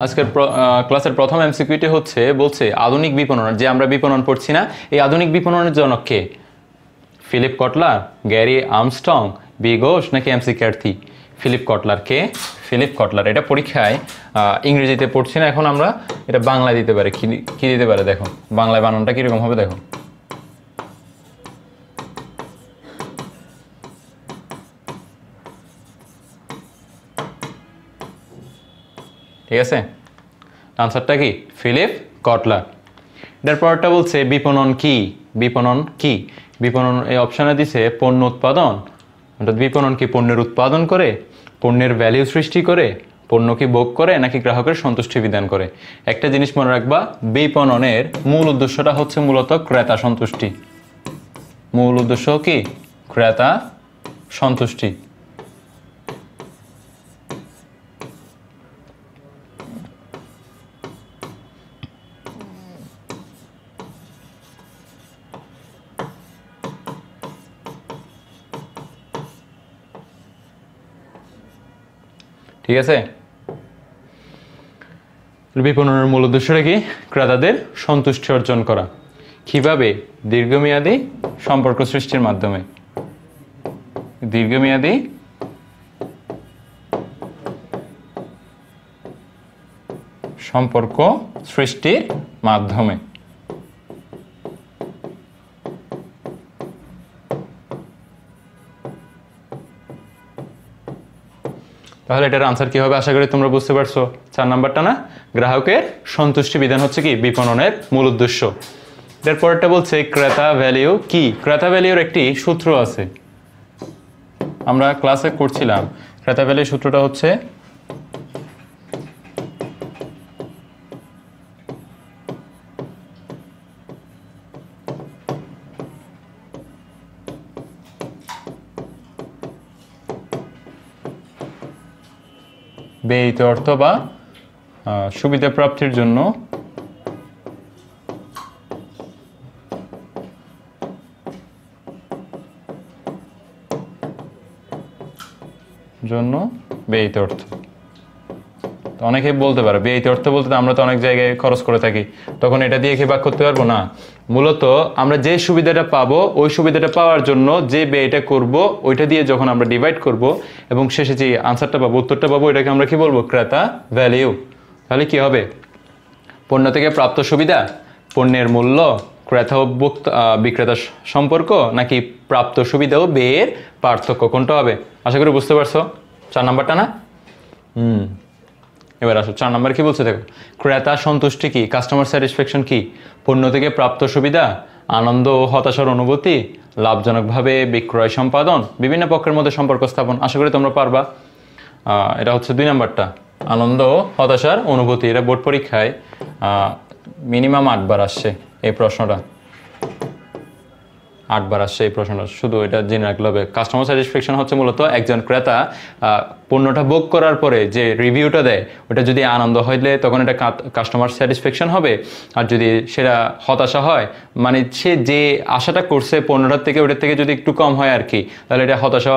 আজকের ক্লাসের প্রথম এমসিকিউটি হচ্ছে বলছে আধুনিক বিপণন যে আমরা বিপণন পড়ছি না এই আধুনিক বিপণনের জনক কে? Philip Kotler, Gary Armstrong, B Ghosh নাকি এমসি ক্যাথি? ফিলিপ কটলার কে? Philip Kotler. এটা পরীক্ষায় ইংরেজিতে পড়ছি না, এখন আমরা এটা বাংলায় দিতে পারে। কি দিতে পারে দেখো, বাংলায় বানানটা কিরকম হবে দেখো। ঠিক আছে, আনসারটা কি? Philip Kotler. এটার পরটা বলছে বিপণন কি? বিপণন কি? বিপণন এই অপশানে দিছে পণ্য উৎপাদন, অর্থাৎ বিপণন কি পণ্যের উৎপাদন করে, পণ্যের ভ্যালু সৃষ্টি করে, পণ্য কি ভোগ করে নাকি গ্রাহকের সন্তুষ্টি বিধান করে? একটা জিনিস মনে রাখবা, বিপণনের মূল উদ্দেশ্যটা হচ্ছে মূলত ক্রেতা সন্তুষ্টি। মূল উদ্দেশ্য কি? ক্রেতা সন্তুষ্টি। ঠিক আছে, বিপণনের মূল উদ্দেশ্যটা কি? ক্রেতাদের সন্তুষ্টি অর্জন করা। কিভাবে? দীর্ঘমেয়াদী সম্পর্ক সৃষ্টির মাধ্যমে। দীর্ঘমেয়াদী সম্পর্ক সৃষ্টির মাধ্যমে। তাহলে এটার আনসার কি হবে আশা করি তোমরা বুঝতে পারছো। 4 নাম্বারটা না, গ্রাহকের সন্তুষ্টি বিধান হচ্ছে কি বিপণনের মূল উদ্দেশ্য। এরপরটা বলছে ক্রেতা ভ্যালিউ কি? ক্রেতা ভ্যালিউর একটি সূত্র আছে, আমরা ক্লাসে করছিলাম। ক্রেতা ভ্যালিউ সূত্রটা হচ্ছে ব্যয়িত অর্থ বা সুবিধা প্রাপ্তির জন্য ব্যয়িত অর্থ। অনেকেই বলতে পারে ব্যয়িত অর্থ বলতে আমরা তো অনেক জায়গায় খরচ করে থাকি, তখন এটা দিয়ে কি ভাগ করতে পারবো না? মূলত আমরা যে সুবিধাটা পাবো ওই সুবিধাটা পাওয়ার জন্য যে ব্যয়টা করব ওইটা দিয়ে যখন আমরা ডিভাইড করব এবং শেষে যে আনসারটা পাবো, উত্তরটা পাবো, এটাকে আমরা কি বলবো? ক্রেতা ভ্যালিউ। তাহলে কি হবে? পণ্য থেকে প্রাপ্ত সুবিধা, পণ্যের মূল্য, ক্রেতা ও বিক্রেতা সম্পর্ক নাকি প্রাপ্ত সুবিধা ও ব্যয়ের পার্থক্য, কোনটা হবে? আশা করি বুঝতে পারছো। 4 নাম্বারটা না? এবার আসো 4 নাম্বার কি বলছে দেখো। ক্রেতা সন্তুষ্টি কি? কাস্টমার স্যাটিসফ্যাকশন কি? পণ্য থেকে প্রাপ্ত সুবিধা, আনন্দ ও হতাশার অনুভূতি, লাভজনকভাবে বিক্রয় সম্পাদন, বিভিন্ন পক্ষের মধ্যে সম্পর্ক স্থাপন। আশা করি তোমরা পারবা। এটা হচ্ছে 2 নাম্বারটা, আনন্দ ও হতাশার অনুভূতি। এটা বোর্ড পরীক্ষায় মিনিমাম 8 বার আসছে এই প্রশ্নটা, 8 বার আসছে এই প্রশ্নটা, শুধু এটা জেনে রাখলে হবে। কাস্টমার স্যাটিসফ্যাকশন হচ্ছে মূলত একজন ক্রেতা পণ্যটা ভোগ করার পরে যে রিভিউটা দেয় ওটা যদি আনন্দ হইলে তখন এটা কাস্টমার স্যাটিসফ্যাকশন হবে, আর যদি সেটা হতাশা হয় মানে সে যে আশাটা করছে পণ্যটার থেকে ওটার থেকে যদি একটু কম হয় আর কি, তাহলে এটা হতাশা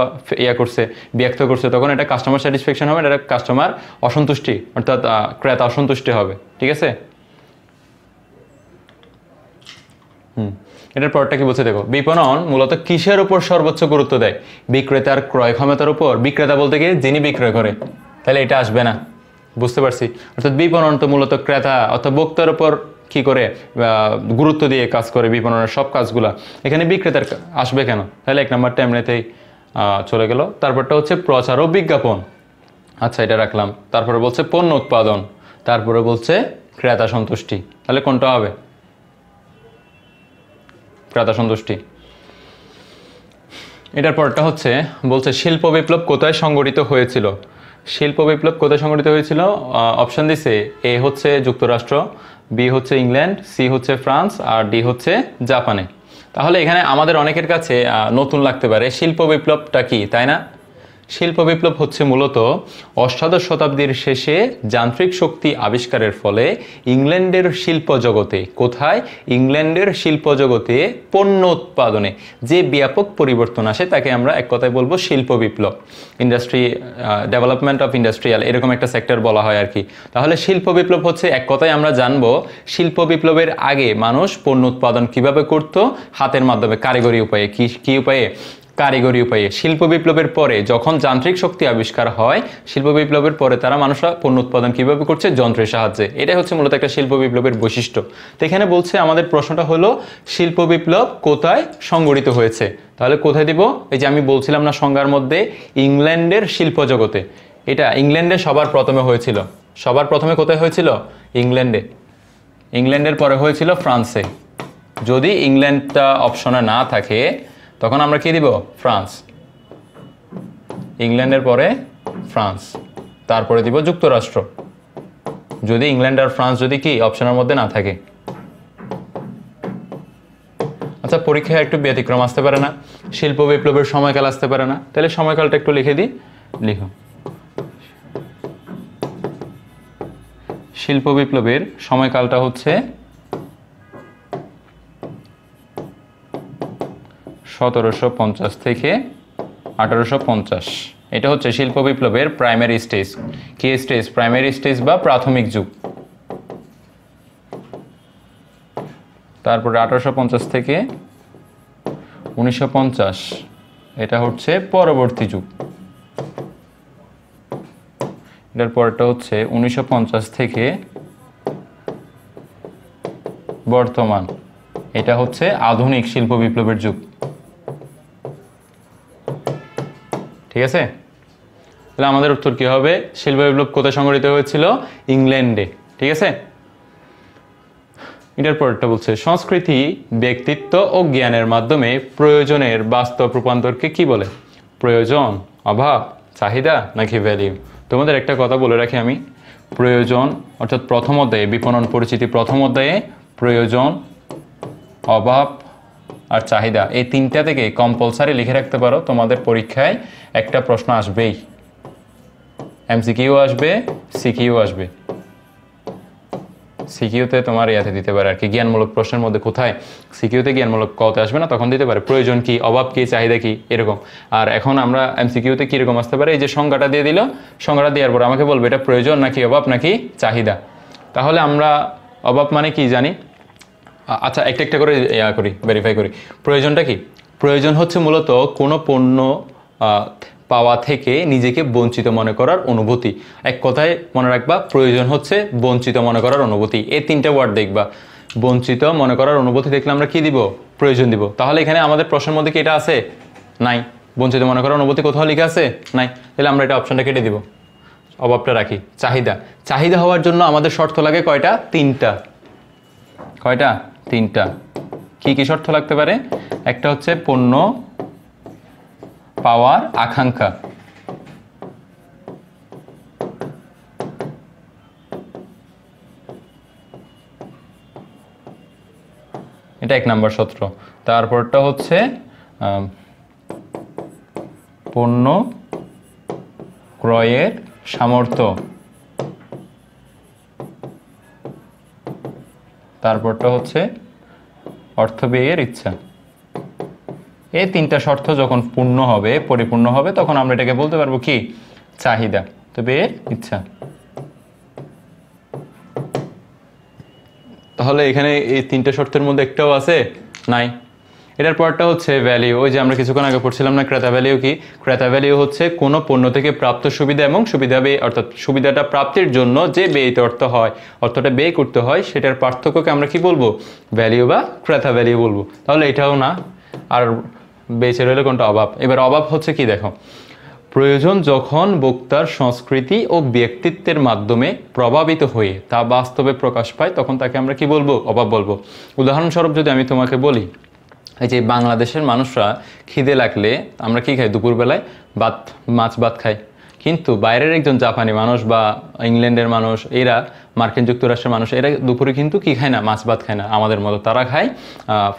ব্যক্ত করছে, তখন এটা কাস্টমার স্যাটিসফ্যাকশন হবে, এটা কাস্টমার অসন্তুষ্টি অর্থাৎ ক্রেতা অসন্তুষ্টি হবে। ঠিক আছে, এটার পরটা কি বলছে দেখো। বিপণন মূলত কিসের উপর সর্বোচ্চ গুরুত্ব দেয়? বিক্রেতার ক্রয় ক্ষমতার উপর। বিক্রেতা বলতে গিয়ে যিনি বিক্রয় করে, তাহলে এটা আসবে না। বুঝতে পারছি, অর্থাৎ বিপণন তো মূলত ক্রেতা অর্থাৎ ভোক্তার উপর কি করে গুরুত্ব দিয়ে কাজ করে বিপণনের সব কাজগুলা, এখানে বিক্রেতার আসবে কেন? তাহলে 1 নাম্বারটা এমনিতেই চলে গেল। তারপরটা হচ্ছে প্রচার ও বিজ্ঞাপন, আচ্ছা এটা রাখলাম। তারপরে বলছে পণ্য উৎপাদন, তারপরে বলছে ক্রেতা সন্তুষ্টি, তাহলে কোনটা হবে? ক্রেতা সন্তুষ্টি। এটার পরটা হচ্ছে বলছে শিল্প বিপ্লব কোথায় সংগঠিত হয়েছিল? শিল্প বিপ্লব কোথায় সংগঠিত হয়েছিল? অপশন দিছে, এ হচ্ছে যুক্তরাষ্ট্র, বি হচ্ছে ইংল্যান্ড, সি হচ্ছে ফ্রান্স, আর ডি হচ্ছে জাপানে। তাহলে এখানে আমাদের অনেকের কাছে নতুন লাগতে পারে শিল্প বিপ্লবটা কি, তাই না? শিল্প বিপ্লব হচ্ছে মূলত অষ্টাদশ শতাব্দীর শেষে যান্ত্রিক শক্তি আবিষ্কারের ফলে ইংল্যান্ডের শিল্প জগতে, কোথায়? ইংল্যান্ডের শিল্প জগতে পণ্য উৎপাদনে যে ব্যাপক পরিবর্তন আসে তাকে আমরা এক কথায় বলবো শিল্প বিপ্লব। ইন্ডাস্ট্রি ডেভেলপমেন্ট অফ ইন্ডাস্ট্রিয়াল এরকম একটা সেক্টর বলা হয় আর কি। তাহলে শিল্প বিপ্লব হচ্ছে এক কথায় আমরা জানবো শিল্প বিপ্লবের আগে মানুষ পণ্য উৎপাদন কিভাবে করত? হাতের মাধ্যমে, কারিগরি উপায়ে। কি উপায়ে? কারিগরি উপায়ে। শিল্প বিপ্লবের পরে যখন যান্ত্রিক শক্তি আবিষ্কার হয়, শিল্প বিপ্লবের পরে তারা মানুষরা পণ্য উৎপাদন কিভাবে করছে? যন্ত্রের সাহায্যে। এটাই হচ্ছে মূলত একটা শিল্প বিপ্লবের বৈশিষ্ট্য। তো এখানে বলছে আমাদের প্রশ্নটা হলো শিল্প বিপ্লব কোথায় সংঘটিত হয়েছে? তাহলে কোথায় দিব? এই যে আমি বলছিলাম না সংজ্ঞার মধ্যে, ইংল্যান্ডের শিল্প জগতে। এটা ইংল্যান্ডে সবার প্রথমে হয়েছিল। সবার প্রথমে কোথায় হয়েছিল? ইংল্যান্ডে। ইংল্যান্ডের পরে হয়েছিল ফ্রান্সে। যদি ইংল্যান্ডটা অপশনে না থাকে তখন আমরা কি দিব? ফ্রান্স। ইংল্যান্ডের পরে ফ্রান্স, তারপরে দিব যুক্তরাষ্ট্র। যদি ইংল্যান্ড আর ফ্রান্স যদি কি অপশনের মধ্যে না থাকে। আচ্ছা, পরীক্ষায় একটু ব্যতিক্রম আসতে পারে না? শিল্প বিপ্লবের সময়কাল আসতে পারে না? তাহলে সময়কালটা একটু লিখে দিই। লিখো, শিল্প বিপ্লবের সময়কালটা হচ্ছে 1750 থেকে 1850। এটা হচ্ছে শিল্প বিপ্লবের প্রাইমারি স্টেজ। কি স্টেজ? প্রাইমারি স্টেজ বা প্রাথমিক যুগ। তারপরে 1850 থেকে 1950 এটা হচ্ছে পরবর্তী যুগ। এটার পরটা হচ্ছে 1950 থেকে বর্তমান। এটা হচ্ছে আধুনিক শিল্প বিপ্লবের যুগ। ঠিক আছে? তাহলে আমাদের উত্তর কি হবে? শিল্প বিপ্লব কোথায় সংঘটিত হয়েছিল? ইংল্যান্ডে। ঠিক আছে? এটার পরটা বলছে সংস্কৃতি ব্যক্তিত্ব ও জ্ঞানের মাধ্যমে প্রয়োজনের বাস্তব রূপান্তরকে কি বলে? প্রয়োজন, অভাব, চাহিদা নাকি ভ্যালিউ? তোমাদের একটা কথা বলে রাখি আমি, প্রয়োজন অর্থাৎ প্রথম অধ্যায়ে বিপণন পরিচিতি প্রথম অধ্যায়ে প্রয়োজন, অভাব আর চাহিদা এই তিনটা থেকে কম্পালসারি লিখে রাখতে পারো। তোমাদের পরীক্ষায় একটা প্রশ্ন আসবেই, এমসিকিউ আসবে, সিকিউ আসবে। সিকিউতে তোমার ইয়াতে দিতে পারে আর কি, জ্ঞানমূলক প্রশ্নের মধ্যে। কোথায়? সিকিউতে জ্ঞানমূলক কতে আসবে না, তখন দিতে পারে প্রয়োজন কি, অভাব কি, চাহিদা কি, এরকম। আর এখন আমরা এমসিকিউতে কীরকম আসতে পারে? এই যে সংজ্ঞাটা দিয়ে দিল, সংজ্ঞাটা দেওয়ার পর আমাকে বলবে এটা প্রয়োজন নাকি অভাব নাকি চাহিদা। তাহলে আমরা অভাব মানে কি জানি? আচ্ছা, একটা একটা করে করি, ভেরিফাই করি। প্রয়োজনটা কি? প্রয়োজন হচ্ছে মূলত কোনো পণ্য পাওয়া থেকে নিজেকে বঞ্চিত মনে করার অনুভূতি। এক কথায় মনে রাখবা, প্রয়োজন হচ্ছে বঞ্চিত মনে করার অনুভূতি। এই তিনটা ওয়ার্ড দেখবা, বঞ্চিত মনে করার অনুভূতি দেখলে আমরা কি দিব? প্রয়োজন দিব। তাহলে এখানে আমাদের প্রশ্নের মধ্যে কি এটা আছে? নাই। বঞ্চিত মনে করার অনুভূতি কোথাও লেখা আছে? নাই। তাহলে আমরা এটা অপশনটা কেটে দিব, অভাবটা রাখি। চাহিদা, চাহিদা হওয়ার জন্য আমাদের শর্ত লাগে কয়টা? তিনটা। কয়টা? তিনটা। কি কি শর্ত লাগতে পারে? একটা হচ্ছে পণ্য পাওয়ার আকাঙ্ক্ষা, এটা এক নম্বর সূত্র। তারপরটা হচ্ছে পণ্য ক্রয়ের সামর্থ্য, তারপরটা হচ্ছে অর্থ ব্যয়ের ইচ্ছা। এই তিনটা শর্ত যখন পূর্ণ হবে, পরিপূর্ণ হবে, তখন আমরা এটাকে বলতে পারবো কি? চাহিদা। তো ব্যয়ের ইচ্ছা। তাহলে এখানে এই তিনটা শর্তের মধ্যে একটাও আছে? নাই। এটার পরটা হচ্ছে ভ্যালিউ। ওই যে আমরা কিছুক্ষণ আগে পড়ছিলাম না, ক্রেতা ভ্যালিউ কি? ক্রেতা ভ্যালিউ হচ্ছে কোনো পণ্য থেকে প্রাপ্ত সুবিধা এবং সুবিধা ব্যয়, অর্থাৎ সুবিধাটা প্রাপ্তির জন্য যে ব্যয়িত অর্থ হয়, অর্থটা ব্যয় করতে হয়, সেটার পার্থক্যকে আমরা কি বলবো? ভ্যালিউ বা ক্রেতা ভ্যালিউ বলবো। তাহলে এটাও না। আর বেঁচে রইল কোনটা? অভাব। এবার অভাব হচ্ছে কি দেখো, প্রয়োজন যখন ভোক্তার সংস্কৃতি ও ব্যক্তিত্বের মাধ্যমে প্রভাবিত হয়ে তা বাস্তবে প্রকাশ পায়, তখন তাকে আমরা কি বলবো? অভাব বলবো। উদাহরণস্বরূপ যদি আমি তোমাকে বলি, এই যে বাংলাদেশের মানুষরা খিদে লাগলে আমরা কি খাই? দুপুরবেলায় মাছ ভাত খাই। কিন্তু বাইরের একজন জাপানি মানুষ বা ইংল্যান্ডের মানুষ, এরা মার্কিন যুক্তরাষ্ট্রের মানুষ, এরা দুপুরে কিন্তু কি খায় না? মাছ ভাত খায় না আমাদের মতো। তারা খায়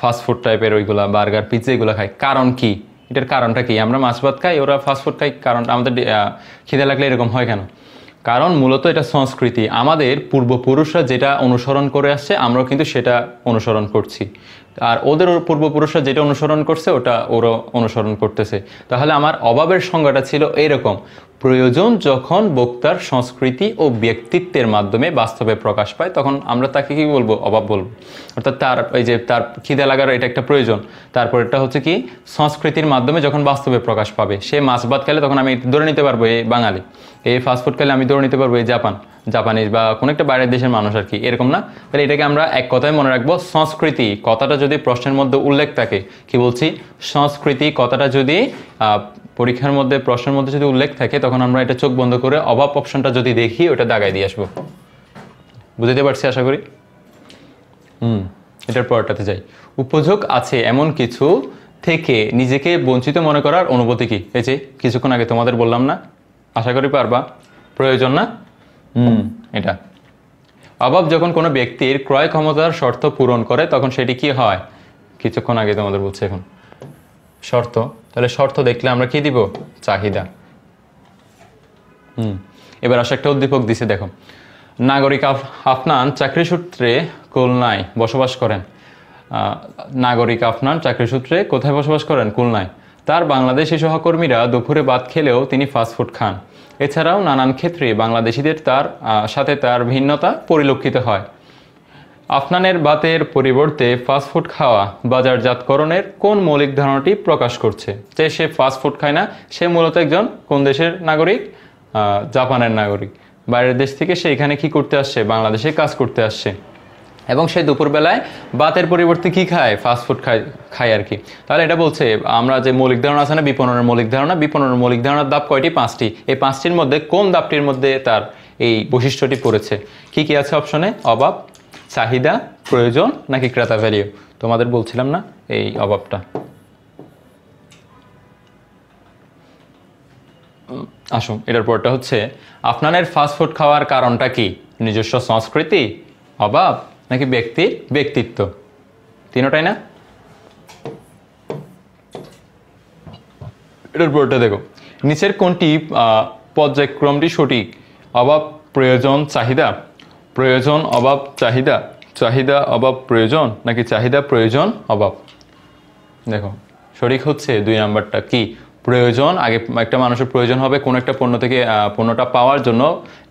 ফাস্টফুড টাইপের ওইগুলা, বার্গার, পিৎজা এগুলো খায়। কারণ কি? এটার কারণটা কি? আমরা মাছ ভাত খাই, ওরা ফাস্টফুড খাই, কারণ আমাদের খিদে লাগলে এরকম হয় কেন? কারণ মূলত এটা সংস্কৃতি, আমাদের পূর্বপুরুষরা যেটা অনুসরণ করে আসছে আমরাও কিন্তু সেটা অনুসরণ করছি, আর ওদের পূর্বপুরুষরা যেটা অনুসরণ করছে ওটা ওরা অনুসরণ করতেছে। তাহলে আমার অভাবের সংজ্ঞাটা ছিল এইরকম: প্রয়োজন যখন বক্তার সংস্কৃতি ও ব্যক্তিত্বের মাধ্যমে বাস্তবে প্রকাশ পায় তখন আমরা তাকে কি বলবো? অভাব বলবো। অর্থাৎ তার এই যে তার খিদে লাগার এটা একটা প্রয়োজন, তারপর এটা হচ্ছে কি সংস্কৃতির মাধ্যমে যখন বাস্তবে প্রকাশ পাবে। সে মাছ ভাত খেলে তখন আমি ধরে নিতে পারবো এই বাঙালি, এই ফাস্টফুড খেলে আমি ধরে নিতে পারবো এই জাপানিজ বা কোনো একটা বাইরের দেশের মানুষ আর কি, এরকম না? তাহলে এটাকে আমরা এক কথায় মনে রাখবো, সংস্কৃতি কথাটা যদি প্রশ্নের মধ্যে উল্লেখ থাকে, কি বলছি? সংস্কৃতি কথাটা যদি পরীক্ষার মধ্যে প্রশ্নের মধ্যে যদি উল্লেখ থাকে তখন আমরা এটা চোখ বন্ধ করে অভাব অপশনটা যদি দেখি ওটা দাগায় দিয়ে আসবো। বুঝতে পারছি আশা করি। এটার পরটাতে যাই। উপযোগ আছে এমন কিছু থেকে নিজেকে বঞ্চিত মনে করার অনুভূতি কি? এই যে কিছুক্ষণ আগে তোমাদের বললাম না, আশা করি পারবা। প্রয়োজন না? এটা অভাব যখন কোনো ব্যক্তির ক্রয় ক্ষমতার শর্ত পূরণ করে তখন সেটি কি হয়? কিছুক্ষণ আগে তোমাদের বলছি, এখন শর্ত। তাহলে শর্ত দেখলে আমরা কি দিব? চাহিদা। এবার আসে একটা উদ্দীপক দিছে, দেখো। নাগরিক আফনান চাকরি সূত্রে খুলনায় বসবাস করেন। নাগরিক আফনান চাকরি সূত্রে কোথায় বসবাস করেন? খুলনায়। তার বাংলাদেশি সহকর্মীরা দুপুরে ভাত খেলেও তিনি ফাস্টফুড খান। এছাড়াও নানান ক্ষেত্রে বাংলাদেশিদের তার সাথে তার ভিন্নতা পরিলক্ষিত হয়। আফনানের ভাতের পরিবর্তে ফাস্টফুড খাওয়া বাজারজাতকরণের কোন মৌলিক ধারণাটি প্রকাশ করছে? যে সে ফাস্টফুড খায় না, সে মূলত একজন কোন দেশের নাগরিক? জাপানের নাগরিক। বাইরের দেশ থেকে সে এখানে কি করতে আসছে? বাংলাদেশে কাজ করতে আসছে, এবং সে দুপুরবেলায় ভাতের পরিবর্তে কি খায়? ফাস্টফুড খায় আর কি। তাহলে এটা বলছে আমরা যে মৌলিক ধারণা আছে না, বিপণনের মৌলিক ধারণা, বিপণনের মৌলিক ধারণার ধাপ কয়টি? 5টি। এই 5টির মধ্যে কোন ধাপটির মধ্যে তার এই বৈশিষ্ট্যটি পড়েছে? কি কি আছে অপশনে? অভাব, চাহিদা, প্রয়োজন, নাকি ক্রেতা ভ্যালিউ? তোমাদের বলছিলাম না এই অভাবটা। আসুন, এটার পরটা হচ্ছে আফনানের ফাস্টফুড খাওয়ার কারণটা কি? নিজস্ব সংস্কৃতি, অভাব, নাকি ব্যক্তিত্ব? তিনটাই না? এটার পরটা দেখো, নিচের কোনটি পর্যায়ক্রমটি সঠিক? অভাব, প্রয়োজন, চাহিদা, প্রয়োজন, অভাব, চাহিদা, চাহিদা, অভাব, প্রয়োজন, নাকি চাহিদা, প্রয়োজন, অভাব? দেখো সঠিক হচ্ছে 2 নাম্বারটা। কি? প্রয়োজন। আগে একটা মানুষের প্রয়োজন হবে কোন একটা পণ্য থেকে, পণ্যটা পাওয়ার জন্য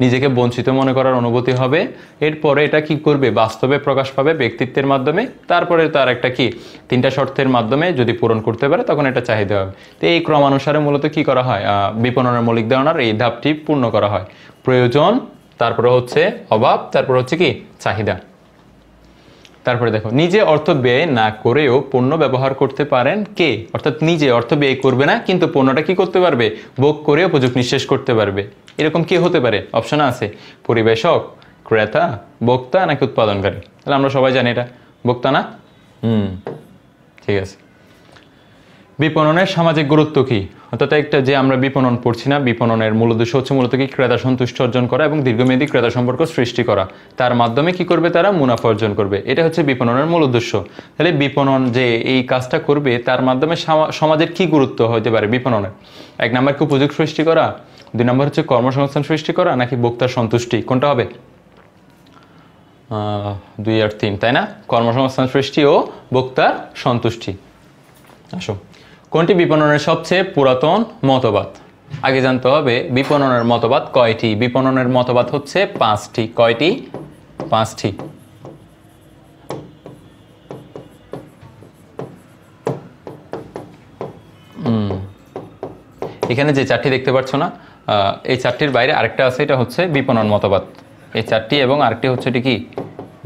নিজেকে বঞ্চিত মনে করার অনুভূতি হবে। এরপরে এটা কি করবে? বাস্তবে প্রকাশ পাবে ব্যক্তিত্বের মাধ্যমে। তারপরে তার একটা কি 3টা শর্তের মাধ্যমে যদি পূরণ করতে পারে তখন এটা চাহিদা হবে। তো এই ক্রমানুসারে মূলত কি করা হয়? বিপণনের মৌলিক ধারণার এই ধাপটি পূর্ণ করা হয়। প্রয়োজন, তারপরে হচ্ছে অভাব, তারপরে হচ্ছে কি চাহিদা। তারপরে দেখো, নিজে অর্থ ব্যয় না করেও পণ্য ব্যবহার করতে পারেন কে? অর্থাৎ নিজে অর্থ ব্যয় করবে না কিন্তু পণ্যটা কি করতে পারবে? ভোগ করে উপযোগ নিঃশেষ করতে পারবে। এরকম কি হতে পারে? অপশন আছে পরিবেশক, ক্রেতা, ভোক্তা, নাকি উৎপাদনকারী। তাহলে আমরা সবাই জানি এটা ভোক্তা না? ঠিক আছে। বিপণনের সামাজিক গুরুত্ব কি? অর্থাৎ একটা যে আমরা বিপণন পড়ছি না, বিপণনের মূল উদ্দেশ্য হচ্ছে মূলত কি? ক্রেতা সন্তুষ্টি অর্জন করা এবং দীর্ঘমেয়াদী ক্রেতা সম্পর্ক সৃষ্টি করা। তার মাধ্যমে কি করবে? তারা মুনাফা অর্জন করবে। এটা হচ্ছে বিপণনের মূল উদ্দেশ্য। তাহলে বিপণন যে এই কাজটা করবে তার মাধ্যমে সমাজের কি গুরুত্ব হতে পারে বিপণনের? 1 নাম্বার কি উপযোগ সৃষ্টি করা, 2 নাম্বার হচ্ছে কর্মসংস্থান সৃষ্টি করা, নাকি ভোক্তার সন্তুষ্টি? কোনটা হবে? 2 আর 3, তাই না? কর্মসংস্থান সৃষ্টি ও ভোক্তার সন্তুষ্টি। আসো, কোনটি বিপণনের সবচেয়ে পুরাতন মতবাদ? আগে জানতে হবে বিপণনের মতবাদ কয়টি। বিপণনের মতবাদ হচ্ছে 5টি। কয়টি? 5টি। এখানে যে 4টি দেখতে পাচ্ছ না, এই 4টির বাইরে আরেকটা আছে, এটা হচ্ছে বিপণন মতবাদ। এই 4টি এবং আরেকটি হচ্ছে এটি কি?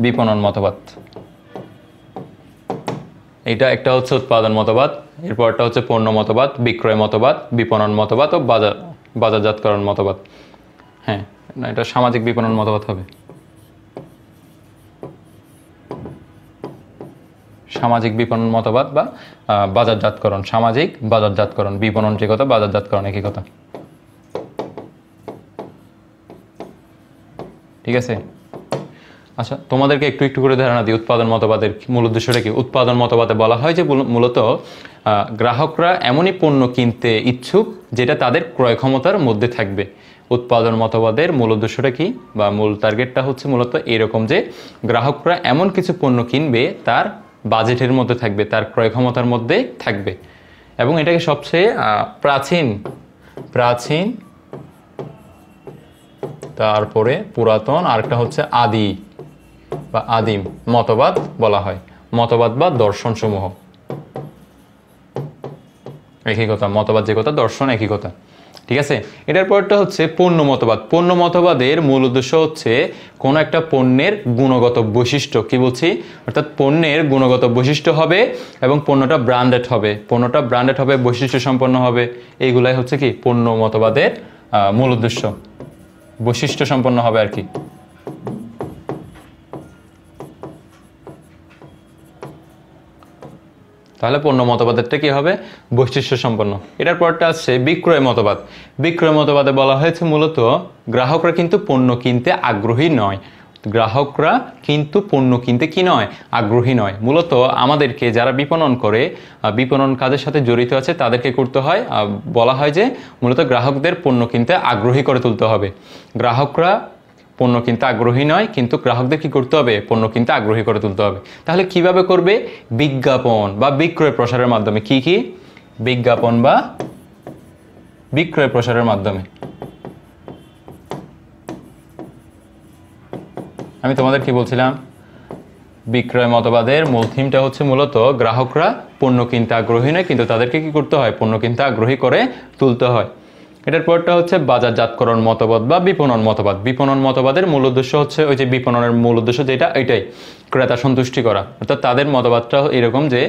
বিপণন মতবাদ। এটা একটা হচ্ছে উৎপাদন মতবাদ, এরপরটা হচ্ছে পণ্য মতবাদ, বিক্রয় মতবাদ, বিপণন মতবাদ ও বাজারজাতকরণ মতবাদ। হ্যাঁ, না, এটা সামাজিক বিপণন মতবাদ হবে। সামাজিক বিপণন মতবাদ বা বাজারজাতকরণ। সামাজিক বাজারজাতকরণ, বিপণন যে কথা, বাজারজাতকরণ একই কথা। ঠিক আছে। আচ্ছা, তোমাদেরকে একটু একটু করে ধারণা দিই উৎপাদন মতবাদের মূল উদ্দেশ্যটা কি। উৎপাদন মতবাদে বলা হয় যে মূলত গ্রাহকরা এমনই পণ্য কিনতে ইচ্ছুক যেটা তাদের ক্রয় ক্ষমতার মধ্যে থাকবে। উৎপাদন মতবাদের মূল উদ্দেশ্যটা কি বা মূল টার্গেটটা হচ্ছে মূলত এরকম যে গ্রাহকরা এমন কিছু পণ্য কিনবে তার বাজেটের মধ্যে থাকবে, তার ক্রয় ক্ষমতার মধ্যে থাকবে। এবং এটাকে সবচেয়ে প্রাচীন প্রাচীন তারপরে পুরাতন, আরেকটা হচ্ছে আদি বা আদিম মতবাদ বলা হয়। মতবাদ বা দর্শন সমূহ একই কথা, মতবাদ যে কথা, দর্শন একই কথা, ঠিক আছে। এটার পরটা হচ্ছে পণ্য মতবাদ। পণ্য মতবাদের মূল উদ্দেশ্য হচ্ছে কোনো একটা পণ্যের গুণগত বৈশিষ্ট্য, কি বলছি, অর্থাৎ পণ্যের গুণগত বৈশিষ্ট্য হবে এবং পণ্যটা ব্র্যান্ডেড হবে, পণ্যটা ব্র্যান্ডেড হবে, বৈশিষ্ট্য সম্পন্ন হবে। এইগুলাই হচ্ছে কি পণ্য মতবাদের মূল উদ্দেশ্য, বৈশিষ্ট্য সম্পন্ন হবে আর কি। তাহলে পণ্য মতবাদেরটা কি হবে, বৈশিষ্ট্য সম্পন্ন। এটার পরটা আসছে বিক্রয় মতবাদ। বিক্রয় মতবাদে বলা হয়েছে মূলত গ্রাহকরা কিন্তু পণ্য কিনতে আগ্রহী নয়, গ্রাহকরা কিন্তু পণ্য কিনতে কি নয়, আগ্রহী নয়। মূলত আমাদেরকে যারা বিপণন করে, বিপণন কাজের সাথে জড়িত আছে, তাদেরকে করতে হয়, বলা হয় যে মূলত গ্রাহকদের পণ্য কিনতে আগ্রহী করে তুলতে হবে। গ্রাহকরা পণ্য কিনতে আগ্রহী নয়, কিন্তু গ্রাহকদের কি করতে হবে, পণ্য কিনতে আগ্রহী করে তুলতে হবে। তাহলে কিভাবে করবে, বিজ্ঞাপন বা বিক্রয় প্রসারের মাধ্যমে। কি কি, বিজ্ঞাপন বা বিক্রয় প্রসারের মাধ্যমে। আমি তোমাদের কি বলছিলাম, বিক্রয় মতবাদের মূল থিমটা হচ্ছে মূলত গ্রাহকরা পণ্য কিনতে আগ্রহী নয়, কিন্তু তাদেরকে কি করতে হয়, পণ্য কিনতে আগ্রহী করে তুলতে হয়। এটার পরটা হচ্ছে বাজারজাতকরণ মতবাদ বা বিপণন মতবাদ। বিপণন মতবাদের মূল উদ্দেশ্য হচ্ছে ওই যে বিপণনের মূল উদ্দেশ্য যেটা, এটাই ক্রেতা সন্তুষ্টি করা। অর্থাৎ তাদের মতবাদটা এরকম যে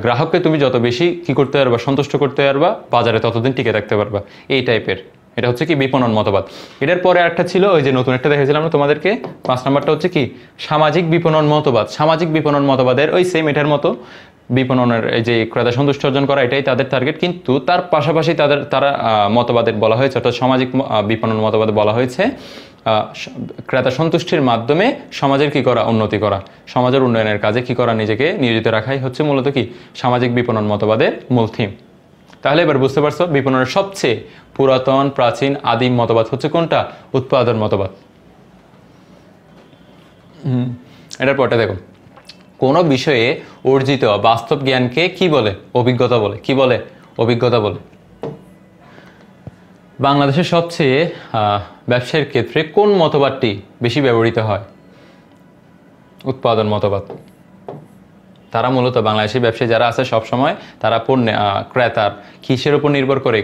গ্রাহককে তুমি যত বেশি কি করতে পারবা, সন্তুষ্ট করতে পারবা, বাজারে ততদিন টিকে থাকতে পারবা, এই টাইপের। এটা হচ্ছে কি বিপণন মতবাদ। এটার পরে একটা ছিল ওই যে নতুন একটা দেখেছিলাম না তোমাদেরকে, 5 নাম্বারটা হচ্ছে কি সামাজিক বিপণন মতবাদ। সামাজিক বিপণন মতবাদের ওই সেম এটার মতো, বিপণনের এই যে ক্রেতা সন্তুষ্টি অর্জন করা, এটাই তাদের টার্গেট, কিন্তু তার পাশাপাশি তারা মতবাদের বলা হয়েছে, অর্থাৎ সামাজিক বিপণন মতবাদে বলা হয়েছে ক্রেতা সন্তুষ্টির মাধ্যমে সমাজের কি করা, উন্নতি করা, সমাজের উন্নয়নের কাজে কি করা, নিজেকে নিয়োজিত রাখাই হচ্ছে মূলত কি সামাজিক বিপণন মতবাদের মূল থিম। তাহলে এবার বুঝতে পারছো বিপণনের সবচেয়ে পুরাতন, প্রাচীন, আদিম মতবাদ হচ্ছে কোনটা, উৎপাদন মতবাদ। এটার পরটা দেখো, কোনো বিষয়ে অর্জিত বাস্তব জ্ঞানকে কি বলে, অভিজ্ঞতা বলে। কি বলে, অভিজ্ঞতা বলে। বাংলাদেশের সবচেয়ে ব্যবসায়ের ক্ষেত্রে কোন মতবাদটি বেশি ব্যবহৃত হয়, উৎপাদন মতবাদ। তারা মূলত বাংলাদেশের ব্যবসায়ী যারা আছে সবসময় তারা পণ্য ক্রেতার কিসের উপর নির্ভর করে,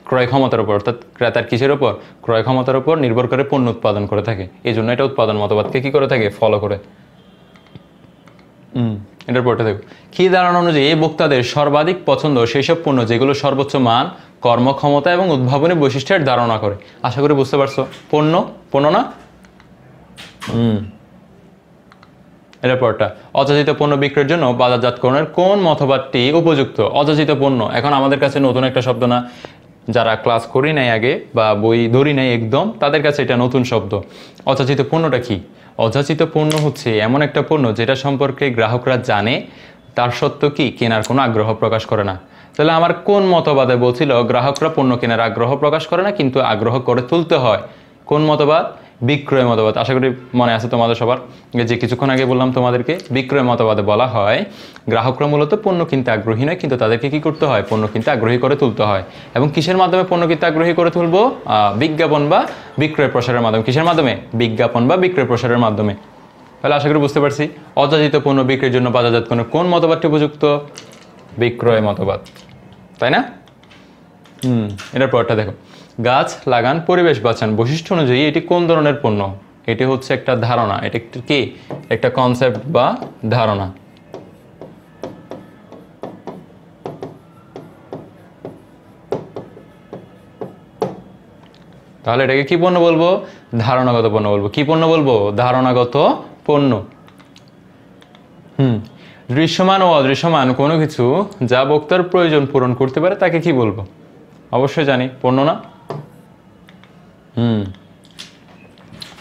ক্রয় ক্ষমতার উপর, অর্থাৎ ক্রেতার কিসের উপর, ক্রয় ক্ষমতার উপর নির্ভর করে পণ্য উৎপাদন করে থাকে। এই জন্য এটা উৎপাদন মতবাদকে কি করে থাকে, ফলো করে। এটার পরটা দেখো, কি ধারণা অনুযায়ী এই বক্তাদের সর্বাধিক পছন্দ সেই সব পণ্য যেগুলো সর্বোচ্চ মান, কর্মক্ষমতা এবং উদ্ভাবনী বৈশিষ্ট্যের ধারণা করে। আশা করি বুঝতে পারছো, পণ্য না। এটার পরটা, অযাচিত পণ্য বিক্রয়ের জন্য বাজারজাতকরণের কোন মতবাদটি উপযুক্ত। অযাচিত পণ্য এখন আমাদের কাছে নতুন একটা শব্দ না, যারা ক্লাস করি নাই আগে বা বই ধরি নাই একদম, তাদের কাছে এটা নতুন শব্দ। অযাচিত পণ্যটা কি, অযাচিত পণ্য হচ্ছে এমন একটা পণ্য যেটা সম্পর্কে গ্রাহকরা জানে, তার সত্ত্বেও কি কেনার কোনো আগ্রহ প্রকাশ করে না। তাহলে আমার কোন মতবাদে বলছিল গ্রাহকরা পণ্য কেনার আগ্রহ প্রকাশ করে না, কিন্তু আগ্রহ করে তুলতে হয়। কোন মতবাদ, বিক্রয় মতবাদ। আশা করি মনে আছে তোমাদের সবার, যে কিছুক্ষণ আগে বললাম তোমাদেরকে, বিক্রয় মতবাদে বলা হয় গ্রাহকরা মূলত পণ্য কিনতে আগ্রহী নয়, কিন্তু তাদেরকে কি করতে হয়, পণ্য কিনতে আগ্রহী করে তুলতে হয়। এবং কিসের মাধ্যমে পণ্য কিনতে আগ্রহী করে তুলবো, বিজ্ঞাপন বা বিক্রয় প্রসারের মাধ্যমে। কিসের মাধ্যমে, বিজ্ঞাপন বা বিক্রয় প্রসারের মাধ্যমে। তাহলে আশা করি বুঝতে পারছি অযাচিত পণ্য বিক্রির জন্য বাজারজাতকরণের কোন মতবাদটি উপযুক্ত, বিক্রয় মতবাদ, তাই না। এটার পরটা দেখো, গাছ লাগান পরিবেশ বাঁচান বৈশিষ্ট্য অনুযায়ী এটি কোন ধরনের পণ্য। এটি হচ্ছে একটা ধারণা, এটা কি একটা কনসেপ্ট বা ধারণা। তাহলে এটাকে কি পণ্য বলবো, ধারণাগত পণ্য বলবো। কি পণ্য বলবো, ধারণাগত পণ্য। দৃশ্যমান ও অদৃশ্যমান কোনো কিছু যা বক্তার প্রয়োজন পূরণ করতে পারে তাকে কি বলবো, অবশ্যই জানি, পণ্য না।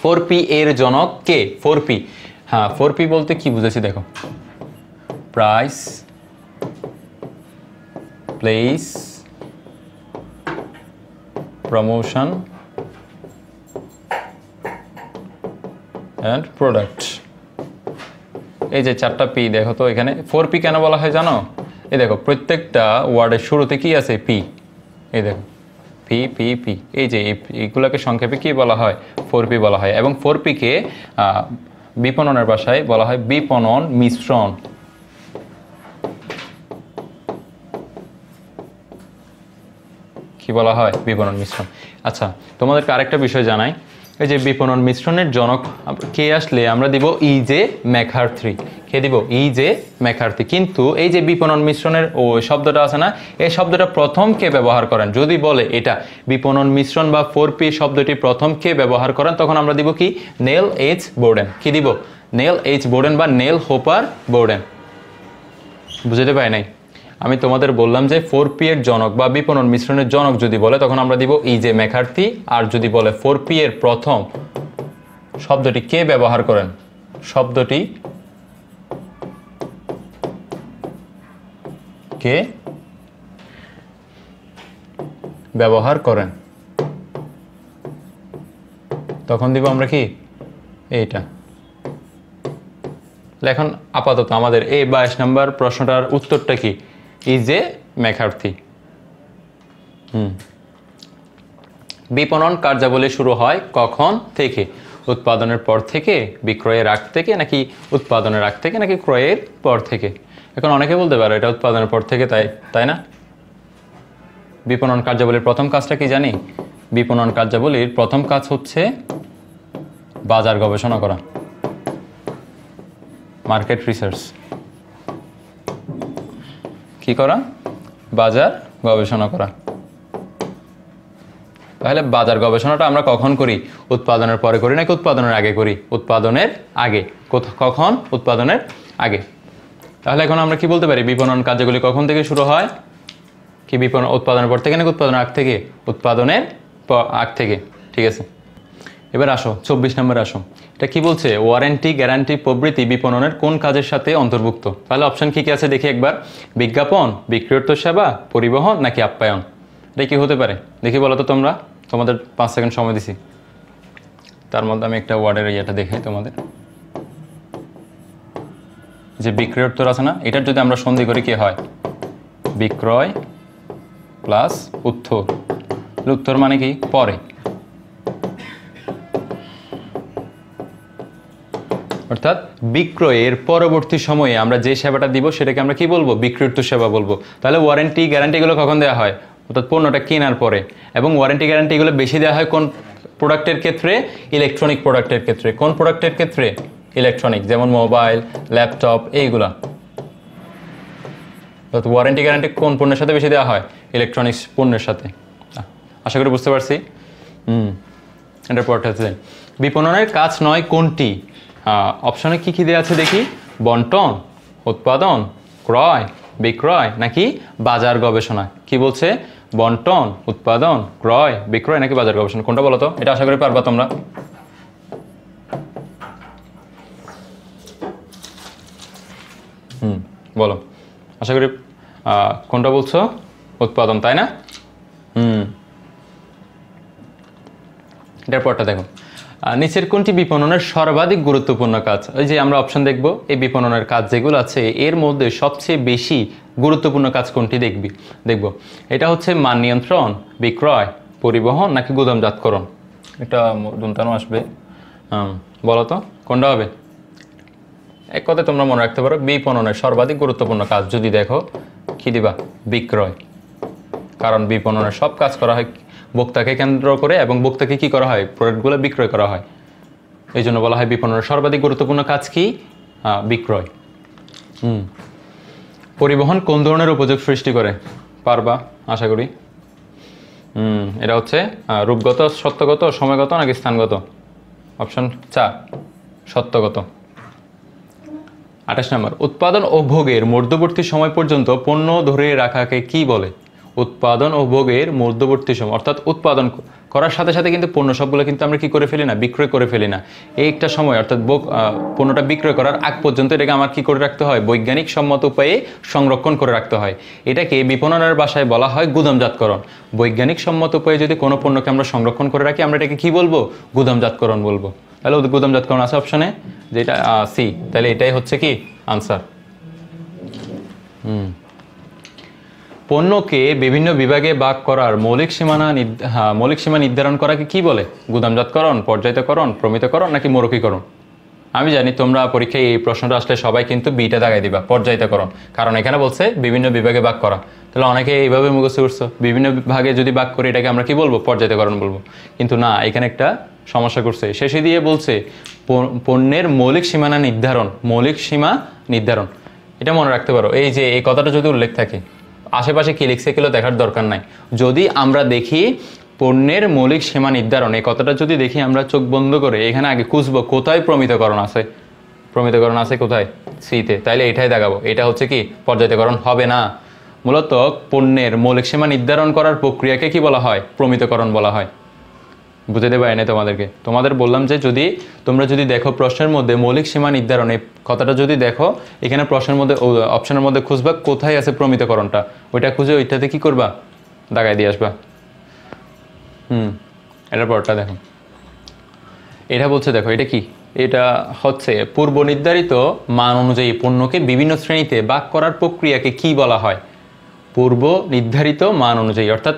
4P এর জনক কে? 4P, হ্যাঁ 4P বলতে কি বুঝেছি দেখো, price, place, promotion and product. এই যে 4টা পি দেখো তো এখানে। 4P কেন বলা হয় জানো? এই দেখো প্রত্যেকটা ওয়ার্ডের শুরুতে কি আছে? পি। এই দেখো পি পি পি, এই যে এইগুলোকে সংক্ষেপে কি বলা হয়? 4P বলা হয়। এবং 4P কে বিপণনের ভাষায় বলা হয় বিপণন মিশ্রণ। কি বলা হয়? বিপণন মিশ্রণ। আচ্ছা তোমাদেরকে আরেকটা বিষয় জানাই, এই যে বিপণন মিশ্রণের জনক কে আসলে আমরা দিব E.J. ম্যাকার্থি। কে দিব? E.J. ম্যাকার্থি। কিন্তু এই যে বিপণন মিশ্রণের ও শব্দটা আছে না, এই শব্দটা প্রথম কে ব্যবহার করেন? যদি বলে এটা বিপণন মিশ্রণ বা 4P শব্দটি প্রথম কে ব্যবহার করেন, তখন আমরা দিব কি? Neil H Borden. কি দিব? নেল এইচ বোর্ডেন বা নেল হোপার বোর্ডেন। বুঝতে পারি নাই? আমি তোমাদের বললাম যে 4P এর জনক বা বিপণন মিশ্রণের জনক যদি বলে তখন আমরা দিব E.J. ম্যাকার্থি। আর যদি বলে 4P এর প্রথম শব্দটি কে ব্যবহার করেন, শব্দটি কে ব্যবহার করেন, তখন দিব আমরা কি? এইটা। এখন আপাতত আমাদের এই 22 নম্বর প্রশ্নটার উত্তরটা কি? E.J. ম্যাকার্থি। বিপণন কার্যাবলী শুরু হয় কখন থেকে? উৎপাদনের পর থেকে, বিক্রয়ের আগ থেকে, নাকি উৎপাদনের আগ থেকে, নাকি ক্রয়ের পর থেকে? এখন অনেকে বলতে পারে এটা উৎপাদনের পর থেকে, তাই না? বিপণন কার্যাবলীর প্রথম কাজটা কি জানি? বিপণন কার্যাবলীর প্রথম কাজ হচ্ছে বাজার গবেষণা করা, মার্কেট রিসার্চ। কি করা? বাজার গবেষণা করা। তাহলে বাজার গবেষণাটা আমরা কখন করি? উৎপাদনের পরে করি নাকি উৎপাদনের আগে করি? উৎপাদনের আগে। কখন? উৎপাদনের আগে। তাহলে এখন আমরা কি বলতে পারি? বিপণন কার্যগুলি কখন থেকে শুরু হয়? কি বিপণন উৎপাদনের পর থেকে নাকি উৎপাদনের আগ থেকে? উৎপাদনের আগ থেকে। ঠিক আছে, এবার আসো 24 নম্বরে আসো। এটা কি বলছে? ওয়ারেন্টি, গ্যারান্টি প্রভৃতি বিপণনের কোন কাজের সাথে অন্তর্ভুক্ত? তাহলে অপশন কি কি আছে দেখি একবার। বিজ্ঞাপন, বিক্রয়োত্তর সেবা, পরিবহন, নাকি আপ্যায়ন? এটা কি হতে পারে দেখি বলো তো তোমরা। তোমাদের 5 সেকেন্ড সময় দিছি, তার মধ্যে আমি একটা ওয়ার্ডের ইয়েটা দেখাই তোমাদের। যে বিক্রয়োত্তর আছে না, এটার যদি আমরা সন্ধি করি কি হয়? বিক্রয় প্লাস উত্তর। উত্তর মানে কি? পরে। অর্থাৎ বিক্রয়ের পরবর্তী সময়ে আমরা যে সেবাটা দিব সেটাকে আমরা কি বলবো? বিক্রয়োত্তর সেবা বলবো। তাহলে ওয়ারেন্টি, গ্যারান্টি এগুলো কখন দেওয়া হয়? অর্থাৎ পণ্যটা কেনার পরে। এবং ওয়ারেন্টি, গ্যারান্টি এগুলো বেশি দেওয়া হয় কোন প্রোডাক্টের ক্ষেত্রে? ইলেকট্রনিক প্রোডাক্টের ক্ষেত্রে। কোন প্রোডাক্টের ক্ষেত্রে? ইলেকট্রনিক, যেমন মোবাইল, ল্যাপটপ, এইগুলা। অর্থাৎ ওয়ারেন্টি, গ্যারান্টি কোন পণ্যের সাথে বেশি দেওয়া হয়? ইলেকট্রনিক্স পণ্যের সাথে। আশা করি বুঝতে পারছি। এটার পরটা হচ্ছে বিপণনের কাজ নয় কোনটি? অপশনে কি কি দেওয়া আছে দেখি। বন্টন, উৎপাদন, ক্রয়, বিক্রয়, নাকি বাজার গবেষণা? কি বলছে? বন্টন, উৎপাদন, ক্রয়, বিক্রয়, নাকি বাজার গবেষণা? কোনটা বলো তো? এটা আশা করি পারবা তোমরা। বলো, আশা করি কোনটা বলছো? উৎপাদন, তাই না? এটার পরটা দেখো। নিচের কোনটি বিপণনের সর্বাধিক গুরুত্বপূর্ণ কাজ? ওই যে আমরা অপশন দেখব, এই বিপণনের কাজ যেগুলো আছে এর মধ্যে সবচেয়ে বেশি গুরুত্বপূর্ণ কাজ কোনটি দেখব। এটা হচ্ছে মান নিয়ন্ত্রণ, বিক্রয়, পরিবহন, নাকি গুদামজাতকরণ? এটা দুনতানো আসবে। বলো তো কোনটা হবে? এক কথায় তোমরা মনে রাখতে পারো, বিপণনের সর্বাধিক গুরুত্বপূর্ণ কাজ যদি দেখো কি দিবা? বিক্রয়। কারণ বিপণনের সব কাজ করা হয় ভোক্তাকে কেন্দ্র করে, এবং ভোক্তাকে কি করা হয়? প্রোডাক্টগুলো বিক্রয় করা হয়। এই জন্য বলা হয় বিপণনের সর্বাধিক গুরুত্বপূর্ণ কাজ কি? বিক্রয়। পরিবহন কোন ধরনের উপযোগ সৃষ্টি করে? পারবা আশা করি। এটা হচ্ছে রূপগত, সত্যগত, সময়গত, নাকি স্থানগত? অপশন 4 সত্যগত। 28 নম্বর। উৎপাদন ও ভোগের মধ্যবর্তী সময় পর্যন্ত পণ্য ধরে রাখাকে কি বলে? উৎপাদন ও ভোগের মধ্যবর্তী সময়, অর্থাৎ উৎপাদন করার সাথে সাথে কিন্তু পণ্য সবগুলো কিন্তু আমরা কি করে ফেলি না, বিক্রয় করে ফেলি না। এই একটা সময় অর্থাৎ পণ্যটা বিক্রয় করার আগ পর্যন্ত এটাকে আমার কি করে রাখতে হয়, বৈজ্ঞানিক সম্মত উপায়ে সংরক্ষণ করে রাখতে হয়। এটাকে বিপণনের ভাষায় বলা হয় গুদামজাতকরণ। বৈজ্ঞানিক সম্মত উপায়ে যদি কোনো পণ্যকে আমরা সংরক্ষণ করে রাখি, আমরা এটাকে কি বলবো, গুদামজাতকরণ বলবো। তাহলে গুদামজাতকরণ আছে অপশনে, যেটা সি। তাহলে এটাই হচ্ছে কি আনসার। পণ্যকে বিভিন্ন বিভাগে ভাগ করার মৌলিক সীমা নির্ধারণ করাকে কি বলে? গুদামজাতকরণ, পর্যায়িতকরণ, প্রমিতকরণ নাকি মোড়কীকরণ? আমি জানি তোমরা পরীক্ষায় এই প্রশ্নটা আসলে সবাই কিন্তু বিটা দাগাই দিবা, পর্যায়িতকরণ, কারণ এখানে বলছে বিভিন্ন বিভাগে ভাগ করা। তাহলে অনেকে এইভাবে মুখস্থ করছো, বিভিন্ন ভাগে যদি ভাগ করি এটাকে আমরা কি বলবো, পর্যায়িতকরণ বলবো। কিন্তু না, এখানে একটা সমস্যা করছে, শেষে দিয়ে বলছে পণ্যের মৌলিক সীমানা নির্ধারণ, মৌলিক সীমা নির্ধারণ। এটা মনে রাখতে পারো, এই যে এই কথাটা যদি উল্লেখ থাকে, আশেপাশে কি লিখছে এগুলো দেখার দরকার নাই। যদি আমরা দেখি পণ্যের মৌলিক সীমা নির্ধারণ, এই কথাটা যদি দেখি আমরা চোখ বন্ধ করে এখানে আগে খুঁজবো কোথায় প্রমিতকরণ আছে। প্রমিতকরণ আছে কোথায়? সিতে। তাইলে এটাই দেখাবো, এটা হচ্ছে কি পর্যায়িতকরণ হবে না। মূলত পণ্যের মৌলিক সীমা নির্ধারণ করার প্রক্রিয়াকে কি বলা হয়, প্রমিতকরণ বলা হয়। বুঝে দেবো এনে তোমাদেরকে। তোমাদের বললাম যে যদি তোমরা যদি দেখো প্রশ্নের মধ্যে মৌলিক সীমা নির্ধারণ এই কথাটা যদি দেখো, এখানে প্রশ্নের মধ্যে অপশনের মধ্যে খুঁজবা কোথায় আছে প্রমিতকরণটা, ওইটা খুঁজে ওইটাতে কি করবা, দাগায় দিয়ে আসবা। এটার পরটা দেখো, এটা বলছে দেখো এটা কি, এটা হচ্ছে পূর্ব নির্ধারিত মান অনুযায়ী পণ্যকে বিভিন্ন শ্রেণীতে ভাগ করার প্রক্রিয়াকে কি বলা হয়? পূর্ব নির্ধারিত মান অনুযায়ী, অর্থাৎ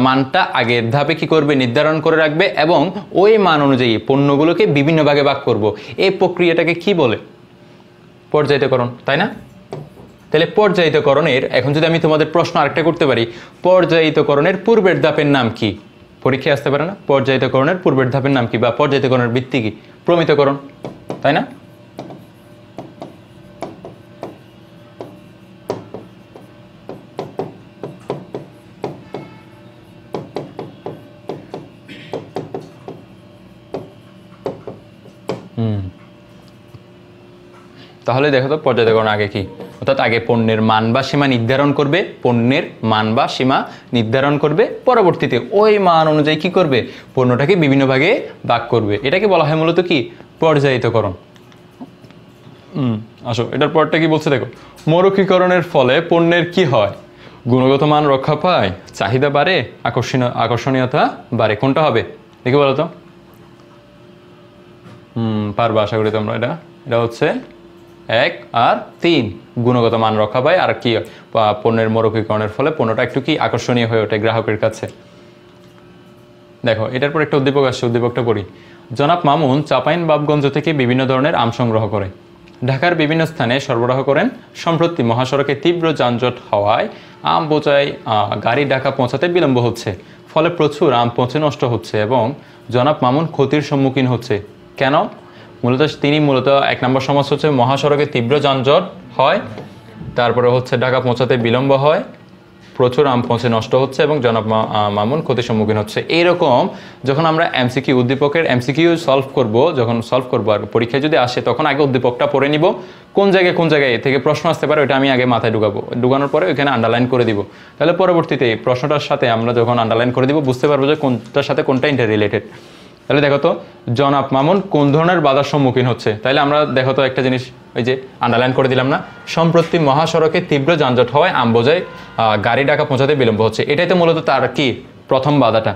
মানটা আগের ধাপে কি করবে, নির্ধারণ করে রাখবে এবং ওই মান অনুযায়ী পণ্যগুলোকে বিভিন্ন ভাগে ভাগ করব। এই প্রক্রিয়াটাকে কি বলে? পর্যায়িতকরণ, তাই না? তাহলে পর্যায়িতকরণের, এখন যদি আমি তোমাদের প্রশ্ন আরেকটা করতে পারি, পর্যায়িতকরণের পূর্বের ধাপের নাম কি? পরীক্ষায় আসতে পারে না, পর্যায়িতকরণের পূর্বের ধাপের নাম কি বা পর্যায়িতকরণের ভিত্তি কি? প্রমিতকরণ, তাই না? তাহলে দেখো তো পর্যায়িতকরণ আগে কি, অর্থাৎ আগে পণ্যের মান বা সীমা নির্ধারণ করবে, পণ্যের মান বা সীমা নির্ধারণ করবে, পরবর্তীতে ওই মান অনুযায়ী কি করবে, পণ্যটাকে বিভিন্ন ভাগে ভাগ করবে। এটাকে বলা হয় মূলত কি, পর্যায়িতকরণ। আসো এটার পরটা কি বলছে দেখো, মোড়কীকরণের ফলে পণ্যের কি হয়? গুণগত মান রক্ষা পায়, চাহিদা বাড়ে, আকর্ষণীয়তা বাড়ে। কোনটা হবে দেখি বলো তো? পারবা আশা করি তোমরা। এটা হচ্ছে 1 আর 3, গুণগত মান রক্ষা পায় আর কি, পণ্যের মোড়কীকরণের ফলে পণ্যটা একটু কি আকর্ষণীয় হয়ে ওঠে গ্রাহকের কাছে। দেখো এটার পর একটা উদ্দীপক আসছে, উদ্দীপকটা পড়ি। জনাব মামুন চাঁপাইনবাবগঞ্জ থেকে বিভিন্ন ধরনের আম সংগ্রহ করে ঢাকার বিভিন্ন স্থানে সরবরাহ করেন। সম্প্রতি মহাসড়কে তীব্র যানজট হওয়ায় আম বোঝাই গাড়ি ঢাকা পৌঁছাতে বিলম্ব হচ্ছে, ফলে প্রচুর আম পচে নষ্ট হচ্ছে এবং জনাব মামুন ক্ষতির সম্মুখীন হচ্ছে। কেন? তিনি মূলত 1 নম্বর সমস্যা হচ্ছে মহাসড়কে তীব্র যানজট হয়, তারপরে হচ্ছে ঢাকা পৌঁছাতে বিলম্ব হয়, প্রচুর আম পচে নষ্ট হচ্ছে এবং জনাব মামুন ক্ষতির সম্মুখীন হচ্ছে। এইরকম যখন আমরা এমসিকিউ, উদ্দীপকের এমসিকিউ সলভ করব, যখন সলভ করবো আর পরীক্ষায় যদি আসে, তখন আগে উদ্দীপকটা পড়ে নিব, কোন জায়গায় থেকে প্রশ্ন আসতে পারে ওইটা আমি আগে মাথায় ঢুকানোর পরে ওইখানে আন্ডারলাইন করে দিব। তাহলে পরবর্তীতে প্রশ্নটার সাথে আমরা যখন আন্ডারলাইন করে দিব বুঝতে পারবো যে কোনটার সাথে কোনটা ইন্টার রিলেটেড। তাহলে দেখো তো জনাব মামুন কোন ধরনের বাধার সম্মুখীন হচ্ছে, তাহলে আমরা দেখো তো একটা জিনিস ওই যে আন্ডারলাইন করে দিলাম না, সম্প্রতি মহাসড়কে তীব্র যানজট হওয়ায় আম বোঝাই গাড়ি ঢাকা পৌঁছাতে বিলম্ব হচ্ছে। এটাই তো মূলত তার কি প্রথম বাধাটা।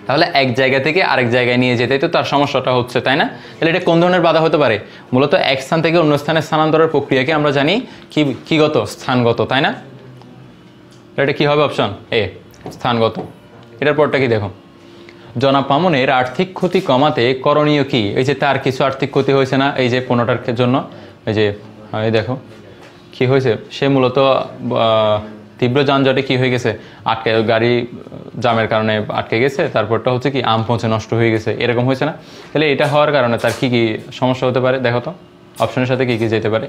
তাহলে এক জায়গা থেকে আরেক জায়গায় নিয়ে যেতেই তো তার সমস্যাটা হচ্ছে, তাই না? তাহলে এটা কোন ধরনের বাধা হতে পারে? মূলত এক স্থান থেকে অন্য স্থানে স্থানান্তরের প্রক্রিয়াকে আমরা জানি কিগত, স্থানগত, তাই না? এটা কি হবে? অপশন এ, স্থানগত। এটার পরটা কি দেখো, জনাব মামুনের আর্থিক ক্ষতি কমাতে করণীয় কি? এই যে তার কিছু আর্থিক ক্ষতি হয়েছে না এই যে পণ্যটার জন্য, এই যে এই দেখো কি হয়েছে, সে মূলত তীব্র যানজটে কি হয়ে গেছে, গাড়ি জামের কারণে আটকে গেছে, তারপরটা হচ্ছে কি আম পচে নষ্ট হয়ে গেছে, এরকম হয়েছে না? তাহলে এটা হওয়ার কারণে তার কি কি সমস্যা হতে পারে দেখো তো, অপশনের সাথে কি কি যেতে পারে?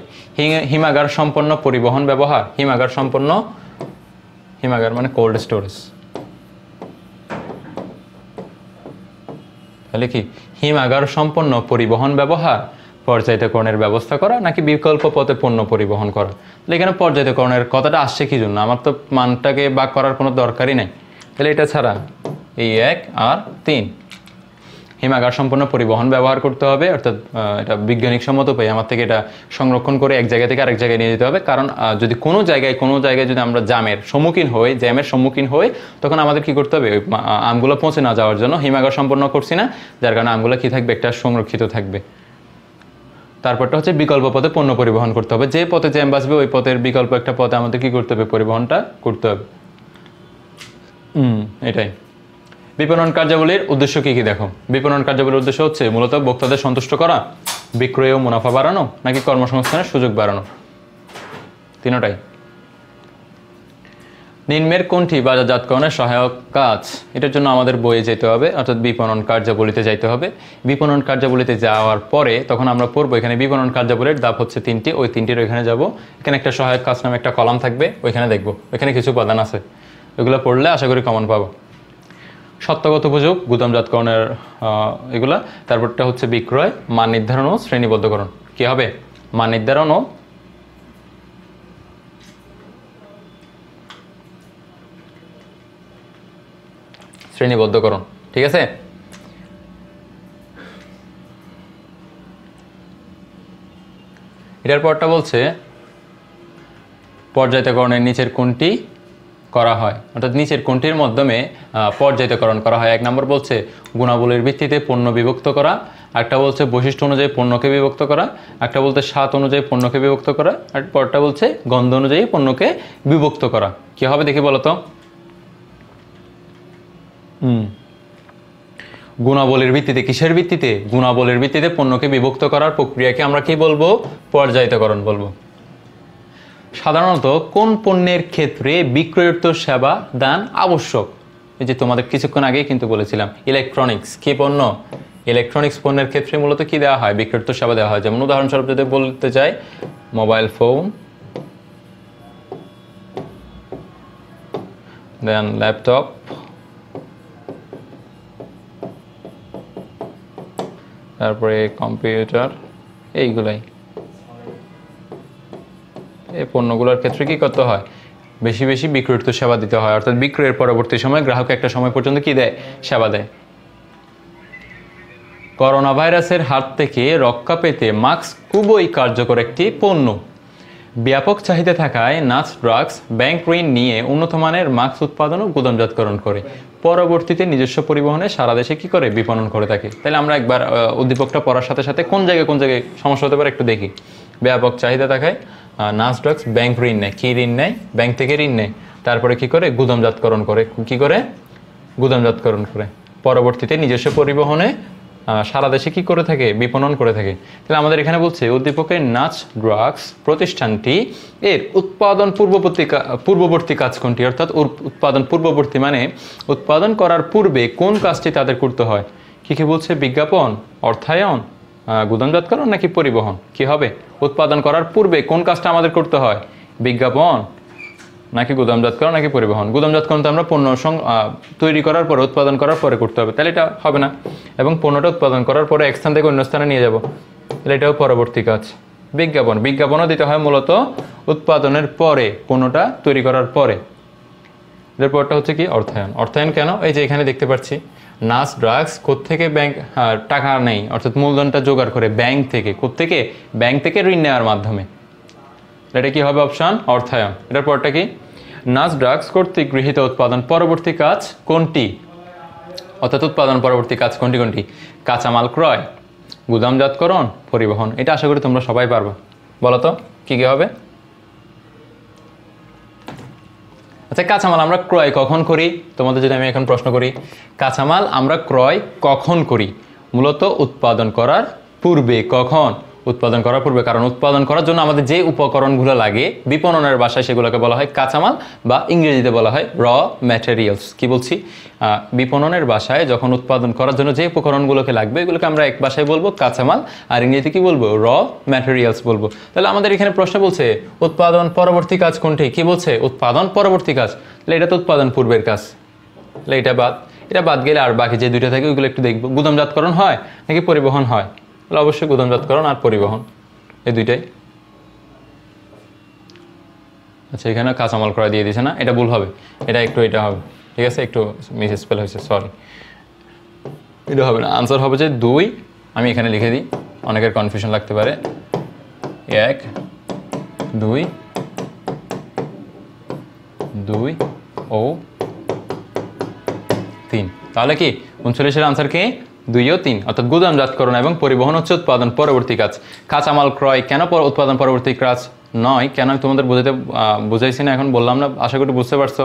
হিমাগার সম্পন্ন পরিবহন ব্যবহার, হিমাগার মানে কোল্ড স্টোরেজ, তাহলে কি হিমাগার সম্পন্ন পরিবহন ব্যবহার, পর্যায়িতকরণের ব্যবস্থা করা নাকি বিকল্প পথে পণ্য পরিবহন করা। তাহলে এখানে পর্যায়িতকরণের কথাটা আসছে কি জন্য? আমার তো মানটাকে ভাগ করার কোনো দরকারই নাই। তাহলে এটা ছাড়া এই 1 আর 3 হিমাগার সম্পন্ন পরিবহন ব্যবহার করতে হবে, অর্থাৎ এটা বৈজ্ঞানিক সম্মত উপায় আমার থেকে এটা সংরক্ষণ করে এক জায়গা থেকে আরেক জায়গায় নিয়ে যেতে হবে। কারণ যদি কোনো জায়গায় যদি আমরা জ্যামের সম্মুখীন হই তখন আমাদের কি করতে হবে? আমগুলো পৌঁছে না যাওয়ার জন্য হিমাগার সম্পন্ন করছি না, যার কারণে আমগুলো কি থাকবে? একটা সংরক্ষিত থাকবে। তারপরটা হচ্ছে বিকল্প পথে পণ্য পরিবহন করতে হবে। যে পথে জ্যাম বাঁচবে ওই পথের বিকল্প একটা পথে আমাদের কি করতে হবে? পরিবহনটা করতে হবে। এটাই বিপণন কার্যাবলীর উদ্দেশ্য কি দেখো। বিপণন কার্যাবলীর উদ্দেশ্য হচ্ছে মূলত ভোক্তাদের সন্তুষ্ট করা, বিক্রয় ও মুনাফা বাড়ানো নাকি কর্মসংস্থানের সুযোগ বাড়ানো। তিনটাই। নিম্নের কোনটি বাজারজাতকরণের সহায়ক কাজ? এটার জন্য আমাদের বইয়ে যেতে হবে, অর্থাৎ বিপণন কার্যাবলীতে যাইতে হবে। বিপণন কার্যাবলীতে যাওয়ার পরে তখন আমরা পড়বো এখানে বিপণন কার্যাবলীর ধাপ হচ্ছে 3টি, ওই 3টির ওইখানে যাব। এখানে একটা সহায়ক কাজ নামে একটা কলাম থাকবে, ওইখানে দেখবো ওইখানে কিছু উপাদান আছে, ওইগুলো পড়লে আশা করি কমন পাবো। সত্যগত উপযোগ, গুদামজাতকরণের এগুলা। তারপরটা হচ্ছে বিক্রয়, মান নির্ধারণ ও শ্রেণীবদ্ধকরণ। কি হবে? মান নির্ধারণ ও শ্রেণীবদ্ধকরণ। ঠিক আছে। এটার পরটা বলছে পর্যায়িতকরণের নিচের কোনটি করা হয়, অর্থাৎ নিচের কোনটির মাধ্যমে পর্যায়িতকরণ করা হয়। 1 নম্বর বলছে গুণাবলীর ভিত্তিতে পণ্য বিভক্ত করা, একটা বলছে বৈশিষ্ট্য অনুযায়ী পণ্যকে বিভক্ত করা, একটা বলতে স্বাদ অনুযায়ী পণ্যকে বিভক্ত করা, আর পরটা বলছে গন্ধ অনুযায়ী পণ্যকে বিভক্ত করা। কি হবে দেখি বলো তো? গুণাবলীর ভিত্তিতে। কিসের ভিত্তিতে? গুণাবলীর ভিত্তিতে পণ্যকে বিভক্ত করার প্রক্রিয়াকে আমরা কি বলবো? পর্যায়িতকরণ বলবো। সাধারণত কোন পণ্যের ক্ষেত্রে বিক্রয়োত্তর সেবা দান আবশ্যক? এই যে তোমাদের কিছুক্ষণ আগেই কিন্তু বলেছিলাম ইলেকট্রনিক্স কি পণ্য? ইলেকট্রনিক্স পণ্যের ক্ষেত্রে মূলত কি দেওয়া হয়? বিক্রয়োত্তর সেবা দেওয়া হয়। যেমন উদাহরণস্বরূপ যদি বলতে চাই মোবাইল ফোন, দেন ল্যাপটপ, তারপরে কম্পিউটার, এইগুলাই। এই পণ্যগুলোর ক্ষেত্রে কি করতে হয়? বেশি বেশি বিক্রয়োত্তর সেবা দিতে হয়, অর্থাৎ বিক্রয়ের পরবর্তী সময় গ্রাহক একটা সময় পর্যন্ত কি দেয়? সেবা দেয়। করোনা ভাইরাসের হাত থেকে রক্ষা পেতে মাস্ক খুবই কার্যকর একটি পণ্য। ব্যাপক চাহিদা থাকায় নাচ ড্রাগস ব্যাংক ঋণ নিয়ে উন্নত মানের মাস্ক উৎপাদন ও গুদামজাতকরণ করে পরবর্তীতে নিজস্ব পরিবহনে সারা দেশে কি করে? বিপণন করে থাকে। তাহলে আমরা একবার উদ্দীপকটা পড়ার সাথে সাথে কোন জায়গায় সমস্যা হতে পারে একটু দেখি। ব্যাপক চাহিদা থাকায় নাচ ড্রাগস ব্যাংক ঋণ নেয়। কি ঋণ নেয়? ব্যাংক থেকে ঋণ নেয়। তারপরে কি করে? গুদামজাতকরণ করে। কি করে? গুদামজাতকরণ করে পরবর্তীতে নিজস্ব পরিবহনে সারা দেশে কি করে থাকে? বিপণন করে থাকে। তাহলে আমাদের এখানে বলছে উদ্দীপকের নাচ ড্রাগস প্রতিষ্ঠানটি এর উৎপাদন পূর্ববর্তী কাজ কোনটি? অর্থাৎ উৎপাদন পূর্ববর্তী মানে উৎপাদন করার পূর্বে কোন কাজটি তাদের করতে হয়? কি বলছে? বিজ্ঞাপন, অর্থায়ন, গুদামজাতকরণ নাকি পরিবহন? কি হবে? উৎপাদন করার পূর্বে কোন কাজটা আমাদের করতে হয়? বিজ্ঞাপন নাকি গুদামজাতকরণ নাকি পরিবহন? গুদামজাতকরণ তো আমরা পণ্য তৈরি করার পরে, উৎপাদন করার পরে করতে হবে, তাহলে এটা হবে না। এবং পণ্যটা উৎপাদন করার পরে এক স্থান থেকে অন্য স্থানে নিয়ে যাব, তাহলে এটাও পরবর্তী কাজ। বিজ্ঞাপনও দিতে হয় মূলত উৎপাদনের পরে, পণ্যটা তৈরি করার পরে। এরপরটা হচ্ছে কি? অর্থায়ন কেন? এই যে এখানে দেখতে পাচ্ছি নাচ ড্রাগস কোত্থেকে ব্যাংক টাকা নেই, অর্থাৎ মূলধনটা জোগাড় করে ব্যাংক থেকে। কোত্থেকে? ব্যাংক থেকে ঋণ নেওয়ার মাধ্যমে। এটা কি হবে? অপশন অর্থায়ন। এটার পরটা কি? নাচ ড্রাগস কর্তৃক গৃহীত উৎপাদন পরবর্তী কাজ কোনটি? অর্থাৎ উৎপাদন পরবর্তী কাজ কোনটি? কাঁচামাল ক্রয়, গুদামজাতকরণ, পরিবহন। এটা আশা করি তোমরা সবাই পারবে। বলো তো কি হবে? আচ্ছা, কাঁচামাল আমরা ক্রয় কখন করি? তোমাদের যদি আমি এখন প্রশ্ন করি, কাঁচামাল আমরা ক্রয় কখন করি? মূলত উৎপাদন করার পূর্বে। কখন? উৎপাদন করার পূর্বে। কারণ উৎপাদন করার জন্য আমাদের যে উপকরণগুলো লাগে বিপণনের ভাষায় সেগুলোকে বলা হয় কাঁচামাল, বা ইংরেজিতে বলা হয় র ম্যাটেরিয়ালস। কি বলছি? বিপণনের ভাষায় যখন উৎপাদন করার জন্য যে উপকরণগুলোকে লাগবে এগুলোকে আমরা এক ভাষায় বলবো কাঁচামাল, আর ইংরেজিতে কি বলবো? র ম্যাটেরিয়ালস বলবো। তাহলে আমাদের এখানে প্রশ্ন বলছে উৎপাদন পরবর্তী কাজ কোনটি? কি বলছে? উৎপাদন পরবর্তী কাজ। তাহলে এটা তো উৎপাদন পূর্বের কাজ, তাহলে এটা বাদ গেলে আর বাকি যে দুইটা থাকে ওইগুলো একটু দেখবো। গুদামজাতকরণ হয় নাকি পরিবহন হয়? তাহলে অবশ্যই গুদামজাতকরণ আর পরিবহন, এই দুইটাই। আচ্ছা, এখানে কাঁচামাল ক্রয় দিয়ে দিছে না, এটা ভুল হবে, এটা হবে, ঠিক আছে, একটু মিস স্পেল হয়েছে, সরি, এটা হবে না। আনসার হবে যে 2, আমি এখানে লিখে দিই, অনেকের কনফিউশন লাগতে পারে। 1 2 2 ও 3, তাহলে কি 39-এর আনসার কি 2 ও 3, অর্থাৎ গুদামজাতকরণ এবং পরিবহন হচ্ছে উৎপাদন পরবর্তী কাজ। কাঁচামাল ক্রয় কেন উৎপাদন পরবর্তী কাজ নয়, কেন আমি তোমাদের বুঝাইছি না, এখন বললাম না, আশা করি বুঝতে পারছো।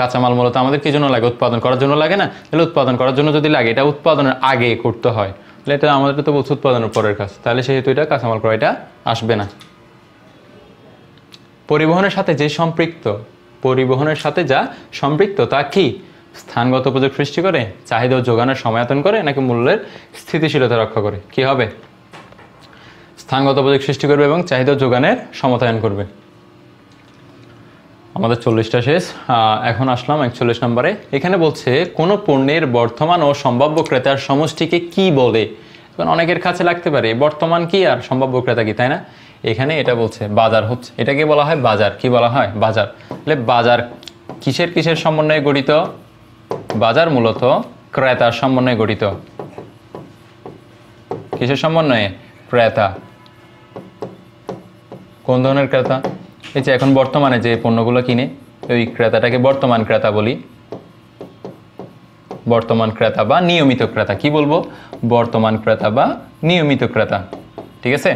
কাঁচামাল মূলত আমাদের কি জন্য লাগে? উৎপাদন করার জন্য লাগে না? তাহলে উৎপাদন করার জন্য যদি লাগে, এটা উৎপাদনের আগে করতে হয়, তাহলে এটা আমাদের তো বলছে উৎপাদনের পরের কাজ, তাহলে সেহেতু এটা কাঁচামাল ক্রয়টা আসবে না। পরিবহনের সাথে যা সম্পৃক্ত তা কি? স্থানগত উপযোগ সৃষ্টি করে, চাহিদা ও যোগানের সমায়তন করে, নাকি মূল্যের স্থিতিশীলতা রক্ষা করে? কি হবে? স্থানগত উপযোগ সৃষ্টি করবে এবং চাহিদা ও যোগানের সমতায়ন করবে। আমাদের 40টা শেষ, এখন আসলাম 41 নম্বরে। এখানে বলছে কোনো পণ্যের বর্তমান ও সম্ভাব্য ক্রেতার সমষ্টিকে কি বলে? এখন অনেকের কাছে লাগতে পারে বর্তমান কি আর সম্ভাব্য ক্রেতা কি, তাই না? এখানে এটা বলছে বাজার হচ্ছে, এটাকে বলা হয় বাজার। কি বলা হয়? বাজার। তাহলে বাজার কিসের সমন্বয়ে গঠিত? বাজার মূলত ক্রেতার সমন্বয়ে গঠিত। কিসের সমন্বয়ে? ক্রেতা। কোন ধরনের ক্রেতা? এই যে এখন বর্তমানে যে পণ্যগুলো কিনে, ওই ক্রেতাটাকে বর্তমান ক্রেতা বলি। বর্তমান ক্রেতা বা নিয়মিত ক্রেতা। কি বলবো? বর্তমান ক্রেতা বা নিয়মিত ক্রেতা, ঠিক আছে?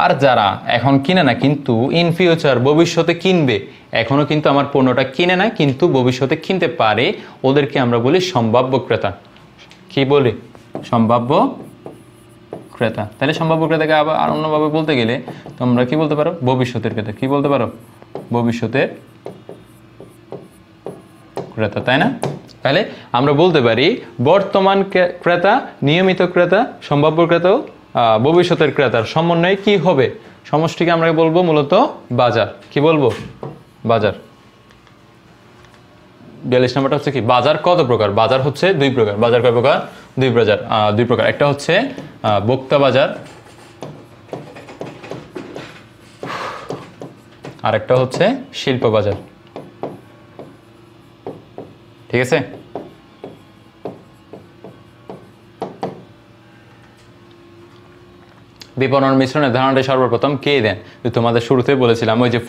আর যারা এখন কিনে না কিন্তু ইন ফিউচার ভবিষ্যতে কিনবে, এখনো কিন্তু আমার পণ্যটা কিনে না কিন্তু ভবিষ্যতে কিনতে পারে, ওদেরকে আমরা বলি সম্ভাব্য ক্রেতা। কি বলি? সম্ভাব্য ক্রেতা। তাহলে সম্ভাব্য ক্রেতাকে আবার আর অন্যভাবে বলতে গেলে তোমরা কি বলতে পারো? ভবিষ্যতের ক্রেতা। কি বলতে পারো? ভবিষ্যতের ক্রেতা, তাই না? তাহলে আমরা বলতে পারি বর্তমান ক্রেতা, নিয়মিত ক্রেতা, সম্ভাব্য ক্রেতা, ভবিষ্যতের ক্রেতার সমন্বয়ে কি হবে? সমষ্টিকে আমরা বলবো মূলত বাজার। কি বলবো? বাজার। 42 নম্বরটা হচ্ছে কি? বাজার কত প্রকার? বাজার হচ্ছে 2 প্রকার। বাজার কয় প্রকার? 2 প্রকার। একটা হচ্ছে ভোক্তা বাজার, আর একটা হচ্ছে শিল্প বাজার, ঠিক আছে? বিপণন মিশ্রণের ধারণাটা সর্বপ্রথম কে দেন? তোমাদের শুরুতে বলেছিলাম ওই যে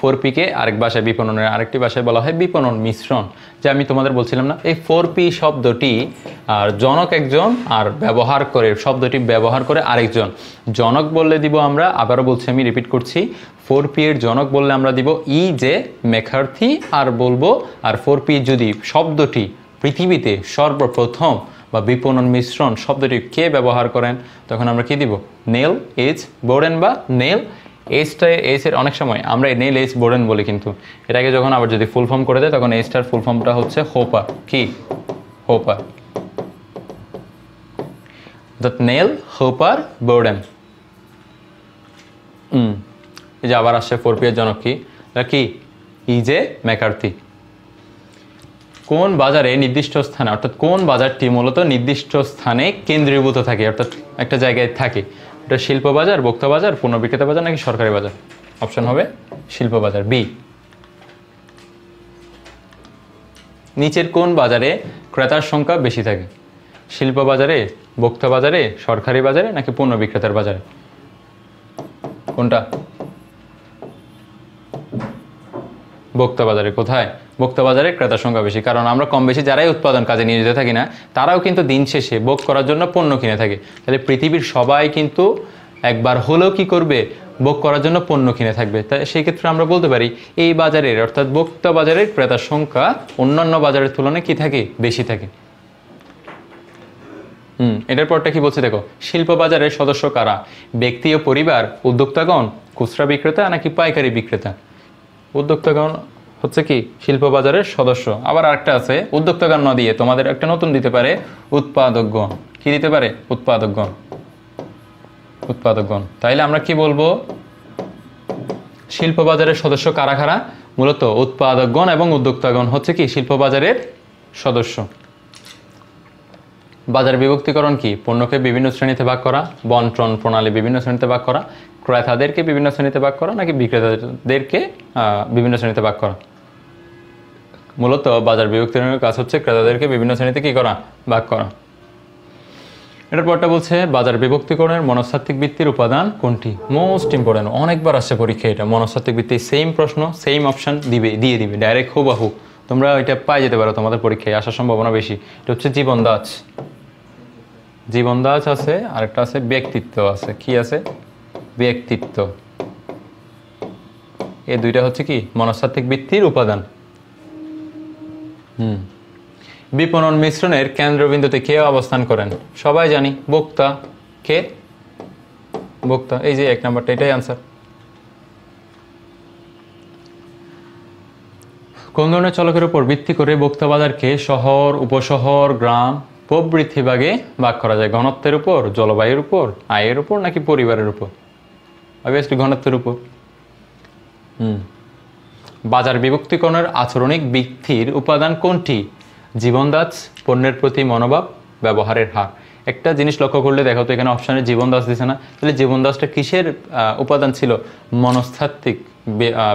4P কে আরেক ভাষায় বিপণনের আরেকটি ভাষায় বলা হয় বিপণন মিশ্রণ। যে আমি তোমাদের বলছিলাম না, এই 4P শব্দটি আর জনক একজন, আর শব্দটি ব্যবহার করে আরেকজন। জনক বললে দিব আমরা, আবারও বলছি, আমি রিপিট করছি, 4P এর জনক বললে আমরা দিব যে ম্যাকার্থি, আর বলবো, আর 4P যদি শব্দটি পৃথিবীতে সর্বপ্রথম বা বিপণন মিশ্রণ শব্দটি কে ব্যবহার করেন, তখন আমরা কি দিব? নেল এইচ বোরেন বা নেল এইচের অনেক সময় আমরা নেল এইচ বোরেন বলি, কিন্তু এটাকে যখন আবার যদি ফুল ফর্ম করে দেয় তখন এইচটার ফুল ফর্মটা হচ্ছে হোপার। কি? হোপার। Neil Hopper Borden. এই যে আবার আসছে 4P এর জনক কি? E J McCarthy. কোন বাজারে নির্দিষ্ট স্থানে, অর্থাৎ কোন বাজারটি মূলত নির্দিষ্ট স্থানে কেন্দ্রীভূত থাকে, অর্থাৎ একটা জায়গায় থাকে? এটা শিল্প বাজার, ভোক্তা বাজার, পণ্য বিক্রেতা বাজার, নাকি সরকারি বাজার? অপশন হবে শিল্প বাজার, বি। নিচের কোন বাজারে ক্রেতার সংখ্যা বেশি থাকে? শিল্প বাজারে, ভোক্তা বাজারে, সরকারি বাজারে, নাকি পণ্য বিক্রেতার বাজারে? কোনটা? ভোক্তা বাজারে। কোথায়? ভোক্তা বাজারে ক্রেতার সংখ্যা বেশি, কারণ আমরা কম বেশি যারাই উৎপাদন কাজে নিয়োজিত থাকি না, তারাও কিন্তু দিন শেষে ভোগ করার জন্য পণ্য কিনে থাকে। তাহলে পৃথিবীর সবাই কিন্তু একবার হলেও কি করবে? ভোগ করার জন্য পণ্য কিনে থাকবে। তাই সেই ক্ষেত্রে আমরা বলতে পারি এই বাজারের, অর্থাৎ ভোক্তা বাজারের ক্রেতার সংখ্যা অন্যান্য বাজারের তুলনায় কি থাকে? বেশি থাকে। এটার পরটা কি বলছে দেখো, শিল্প বাজারের সদস্য কারা? ব্যক্তি ও পরিবার, উদ্যোক্তাগণ, খুচরা বিক্রেতা, নাকি পাইকারি বিক্রেতা? উদ্যোক্তাগণ হচ্ছে কি শিল্প বাজারের সদস্য। আবার আরেকটা আছে, উদ্যোক্তাগণ না দিয়ে তোমাদের একটা নতুন দিতে পারে, উৎপাদকগণ। কি দিতে পারে? উৎপাদকগণ। উৎপাদকগণ। তাইলে আমরা কি বলবো? শিল্প বাজারের সদস্য কারা কারা? মূলত উৎপাদকগণ এবং উদ্যোক্তাগণ হচ্ছে কি শিল্প বাজারের সদস্য। বাজার বিভক্তিকরণ কি? পণ্যকে বিভিন্ন শ্রেণীতে ভাগ করা, বন্টন প্রণালী বিভিন্ন শ্রেণীতে ভাগ করা, ক্রেতাদেরকে বিভিন্ন শ্রেণীতে ভাগ করা, নাকি বিক্রেতাদেরকে বিভিন্ন শ্রেণীতে ভাগ করা? মূলত বাজার বিভক্তিকরণের কাজ হচ্ছে ক্রেতাদেরকে বিভিন্ন শ্রেণীতে কি করা? ভাগ করা। এটার পরটা বলছে বাজার বিভক্তিকরণের মনস্তাত্ত্বিক ভিত্তির উপাদান কোনটি? মোস্ট ইম্পর্টেন্ট, অনেকবার আসছে পরীক্ষা এটা। মনস্তাত্ত্বিক ভিত্তি সেম প্রশ্ন, সেম অপশন দিয়ে দিবে ডাইরেক্ট হুবাহু। তোমরা এটা পাই যেতে পারো, তোমাদের পরীক্ষায় আসার সম্ভাবনা বেশি। এটা হচ্ছে জীবনদাজ। জীবনদাজ আছে, আরেকটা আছে ব্যক্তিত্ব আছে। কি আছে? ব্যক্তিত্ব। এই দুইটা হচ্ছে কি? মনস্তাত্ত্বিক ভিত্তির উপাদান। বিপণন মিশ্রণের কেন্দ্রবিন্দুতে কে অবস্থান করেন? সবাই জানি, ভোক্তা। কে? ভোক্তা। এই যে 1 নাম্বারটা, এটাই আনসার। কোন ধরনের চলকের উপর ভিত্তি করে ভোক্তা বাজারকে শহর, উপশহর, গ্রাম প্রভৃতি ভাগে ভাগ করা যায়? ঘনত্বের উপর, জলবায়ুর উপর, আয়ের উপর, নাকি পরিবারের উপর? অবভিয়াসলি ঘনত্বের উপর। বাজার বিভক্তিকরণের আচরণিক ভিত্তির উপাদান কোনটি? জীবনদাজ, পণ্যের প্রতি মনোভাব, ব্যবহারের হার। একটা জিনিস লক্ষ্য করলে দেখো তো, এখানে অপশানে জীবনদাজ দিছে না? তাহলে জীবনদাজটা কিসের উপাদান ছিল? মনস্তাত্ত্বিক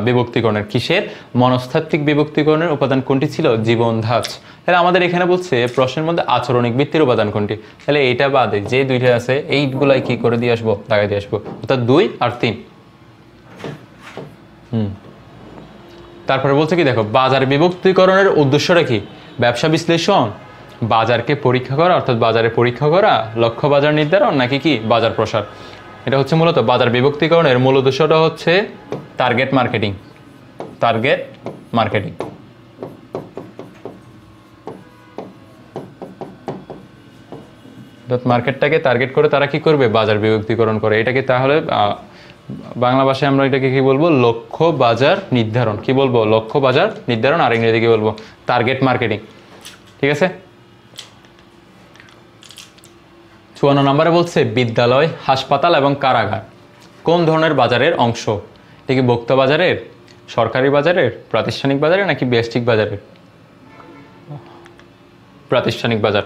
বিভক্তিকরণের। কিসের? মনস্তাত্ত্বিক বিভক্তিকরণের উপাদান কোনটি ছিল? জীবনদাজ। তাহলে আমাদের এখানে বলছে প্রশ্নের মধ্যে আচরণিক ভিত্তির উপাদান কোনটি? তাহলে এইটা বাদে যে দুইটা আছে এইগুলাই কি করে দিয়ে আসবো? দাগায় দিয়ে আসবো, অর্থাৎ 2 আর 3। তারপরে বলছে কি দেখো, বাজার বিভক্তিকরণের উদ্দেশ্যটা কি? ব্যবসা বিশ্লেষণ, বাজারকে পরীক্ষা করা, অর্থাৎ বাজারে পরীক্ষা করা, লক্ষ্য বাজার নির্ধারণ, নাকি কি বাজার প্রসার? এটা হচ্ছে মূলত বাজার বিভক্তিকরণের মূল উদ্দেশ্যটা হচ্ছে টার্গেট মার্কেটিং। Target marketing. মার্কেটটাকে টার্গেট করে তারা কি করবে? বাজার বিভক্তিকরণ করে। এটাকে তাহলে বাংলা ভাষায় আমরা এটাকে কি বলবো? লক্ষ্য বাজার নির্ধারণ। কি বলবো? লক্ষ্য বাজার নির্ধারণ। আর ইংরেজি কি বলবো? Target marketing. ঠিক আছে। 54 নম্বরে বলছে বিদ্যালয়, হাসপাতাল এবং কারাগার কোন ধরনের বাজারের অংশ? এটা কি ভোক্তা বাজারের, সরকারি বাজারের, প্রাতিষ্ঠানিক বাজারের, নাকি ব্যষ্টিক বাজারের? প্রাতিষ্ঠানিক বাজার।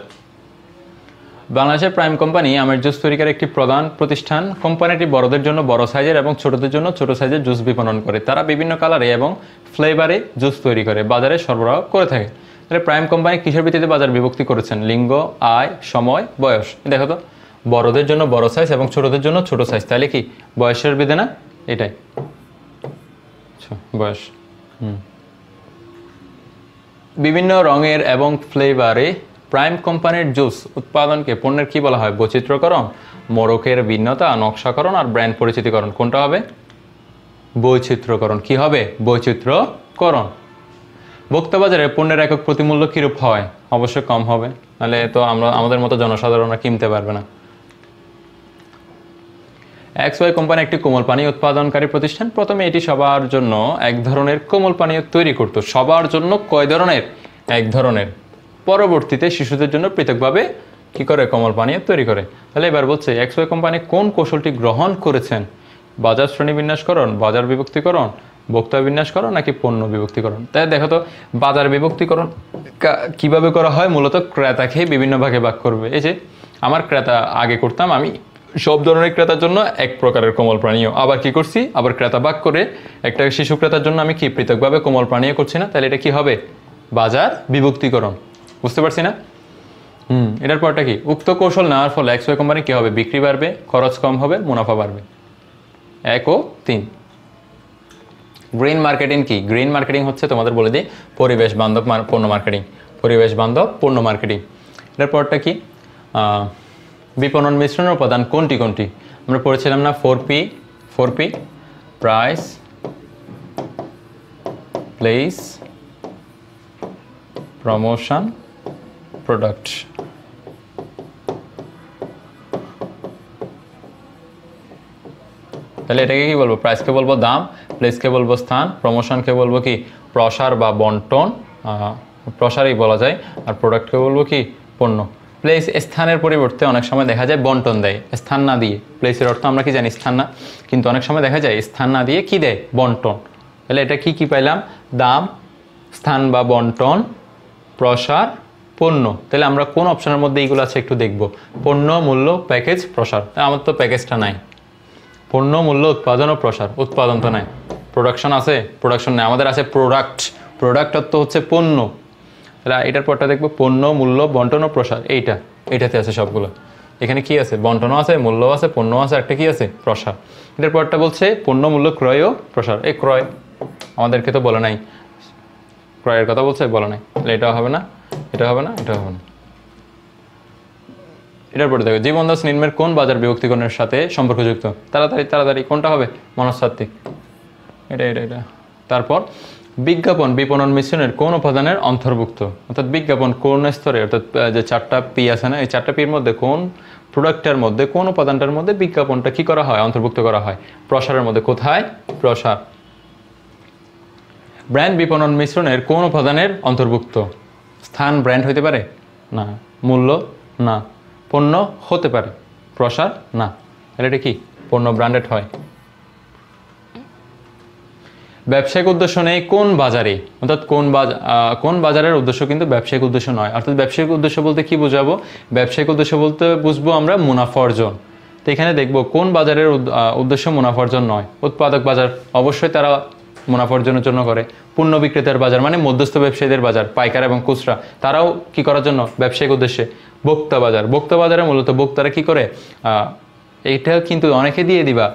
বাংলাদেশের প্রাইম কোম্পানি আমের জুস তৈরিকার একটি প্রধান প্রতিষ্ঠান। কোম্পানিটি বড়দের জন্য বড় সাইজের এবং ছোটদের জন্য ছোট সাইজের জুস বিপণন করে। তারা বিভিন্ন কালারে এবং ফ্লেভারে জুস তৈরি করে বাজারে সরবরাহ করে থাকে। তাহলে প্রাইম কোম্পানি কিসের ভিত্তিতে বাজার বিভক্তি করেছেন? লিঙ্গ, আয়, সময়, বয়স। দেখো তো, বড়দের জন্য বড় সাইজ এবং ছোটদের জন্য ছোট সাইজ। তাহলে কি বয়সের বিধে না? এটাই বয়স। বিভিন্ন রঙের এবং ফ্লেভারে প্রাইম কোম্পানির জুস উৎপাদনকে পণ্যের কি বলা হয়? বৈচিত্র্যকরণ, মোড়কের ভিন্নতা, নকশাকরণ আর ব্র্যান্ড পরিচিতিকরণ। কোনটা হবে? বৈচিত্র্যকরণ। কি হবে? বৈচিত্র্যকরণ। ভোক্তা বাজারে পণ্যের একক প্রতিমূল্য কিরূপ হয়? অবশ্যই কম হবে, নাহলে তো আমাদের মতো জনসাধারণরা কিনতে পারবে না। XY কোম্পানি একটি কোমল পানীয় উৎপাদনকারী প্রতিষ্ঠান। প্রথমে এটি সবার জন্য এক ধরনের কোমল পানীয় তৈরি করত। সবার জন্য কয় ধরনের? এক ধরনের। পরবর্তীতে শিশুদের জন্য পৃথকভাবে কি করে? কোমল পানীয় তৈরি করে। তাহলে এবার বলছে XY কোম্পানি কোন কৌশলটি গ্রহণ করেছেন? বাজার শ্রেণী বিন্যাসকরণ, বাজার বিভক্তিকরণ, ভোক্তা বিন্যাসকরণ, নাকি পণ্য বিভক্তিকরণ? তাই দেখো তো, বাজার বিভক্তিকরণ কিভাবে করা হয়? মূলত ক্রেতাকে বিভিন্ন ভাগে ভাগ করবে। এই যে আমার ক্রেতা আগে করতাম, আমি সব ধরনের ক্রেতার জন্য এক প্রকারের কোমল পানীয়। আবার কি করছি? আবার ক্রেতা ভাগ করে একটা শিশু ক্রেতার জন্য আমি কি পৃথকভাবে কোমল পানীয় করছি না? তাহলে এটা কি হবে? বাজার বিভক্তিকরণ। বুঝতে পারছি না? এটার পরটা কি? উক্ত কৌশল নেওয়ার ফলে XY কোম্পানি কি হবে? বিক্রি বাড়বে, খরচ কম হবে, মুনাফা বাড়বে। 1 ও 3। গ্রিন মার্কেটিং কি? গ্রিন মার্কেটিং হচ্ছে তোমাদের বলে দিই পরিবেশ বান্ধব পণ্য মার্কেটিং। পরিবেশ বান্ধব পণ্য মার্কেটিং। এটার পরটা কি? বিপণন মিশ্রণের উপাদান কোনটি কোনটি? আমরা পড়েছিলাম না 4P? Price, place, promotion, product. তাহলে এটাকে কি বলবো? প্রাইসকে বলবো দাম, প্লেসকে বলবো স্থান, প্রমোশনকে বলবো কি প্রসার বা বন্টন, প্রসারই বলা যায়, আর প্রোডাক্টকে বলবো কি পণ্য। প্লেস স্থানের পরিবর্তে অনেক সময় দেখা যায় বন্টন দেয়, স্থান না দিয়ে। প্লেসের অর্থ আমরা কি জানি? স্থান না, কিন্তু অনেক সময় দেখা যায় স্থান না দিয়ে কি দেয়? বন্টন। তাহলে এটা কি কি পাইলাম? দাম, স্থান বা বন্টন, প্রসার, পণ্য, তাহলে আমরা কোন অপশনের মধ্যে এইগুলো আছে একটু দেখব। পণ্য, মূল্য, প্যাকেজ, প্রসার। আমার তো প্যাকেজটা নাই। পণ্য, মূল্য, উৎপাদন ও প্রসার। উৎপাদন তো নাই। প্রোডাকশন আছে? প্রোডাকশন নেই। আমাদের আছে প্রোডাক্ট। প্রোডাক্ট তো হচ্ছে পণ্য। তাহলে এটার পরটা দেখবো পণ্য, মূল্য, বন্টন ও প্রসার। এইটাতে আছে সবগুলো। এখানে কি আছে? বন্টনও আছে, মূল্য আছে, পণ্য আছে, একটা কি আছে? প্রসার। এটার পরটা বলছে পণ্য, মূল্য, ক্রয় ও প্রসার। এই ক্রয় আমাদেরকে তো বলে নাই, ক্রয়ের কথা বলছে, বলে নাই। তাহলে এটাও হবে না, এটা হবে না, এটা হবে না। এটার পরে দেখো জীবন দাস নিম্নের কোন বাজার বিভক্তিকরণের সাথে সম্পর্কযুক্ত? তাড়াতাড়ি কোনটা হবে? মনস্তাত্ত্বিক। এটা। তারপর বিজ্ঞাপন বিপণন মিশ্রণের কোন উপাদানের অন্তর্ভুক্ত? অর্থাৎ বিজ্ঞাপন কোন স্তরে, অর্থাৎ যে 4টা পি আছে না, এই 4টা পির মধ্যে কোন প্রোডাক্টের মধ্যে, কোন উপাদানটার মধ্যে বিজ্ঞাপনটা কি করা হয়? অন্তর্ভুক্ত করা হয়। প্রসারের মধ্যে। কোথায়? প্রসার। ব্র্যান্ড বিপণন মিশ্রণের কোন উপাদানের অন্তর্ভুক্ত? স্থান ব্র্যান্ড হইতে পারে না। মূল্য না। পণ্য হতে পারে। প্রসার না। তাহলে এটা কি? পণ্য ব্র্যান্ডেড হয়। ব্যবসায়িক উদ্দেশ্য নেই কোন বাজারে? অর্থাৎ কোন বাজারের উদ্দেশ্য কিন্তু ব্যবসায়িক উদ্দেশ্য নয়। অর্থাৎ ব্যবসায়িক উদ্দেশ্য বলতে কি বোঝাবো? ব্যবসায়িক উদ্দেশ্য বলতে বুঝবো আমরা মুনাফা অর্জন। তো এখানে দেখবো কোন বাজারের উদ্দেশ্য মুনাফা অর্জন নয়। উৎপাদক বাজার অবশ্যই তারা মুনাফা অর্জনের জন্য করে। পণ্য বিক্রেতার বাজার মানে মধ্যস্থ ব্যবসায়ীদের বাজার, পাইকার এবং খুচরা, তারাও কি করার জন্য? ব্যবসায়িক উদ্দেশ্যে। ভোক্তা বাজার, ভোক্তা বাজারে মূলত ভোক্তারা কি করে? এইটা কিন্তু অনেকে দিয়ে দিবা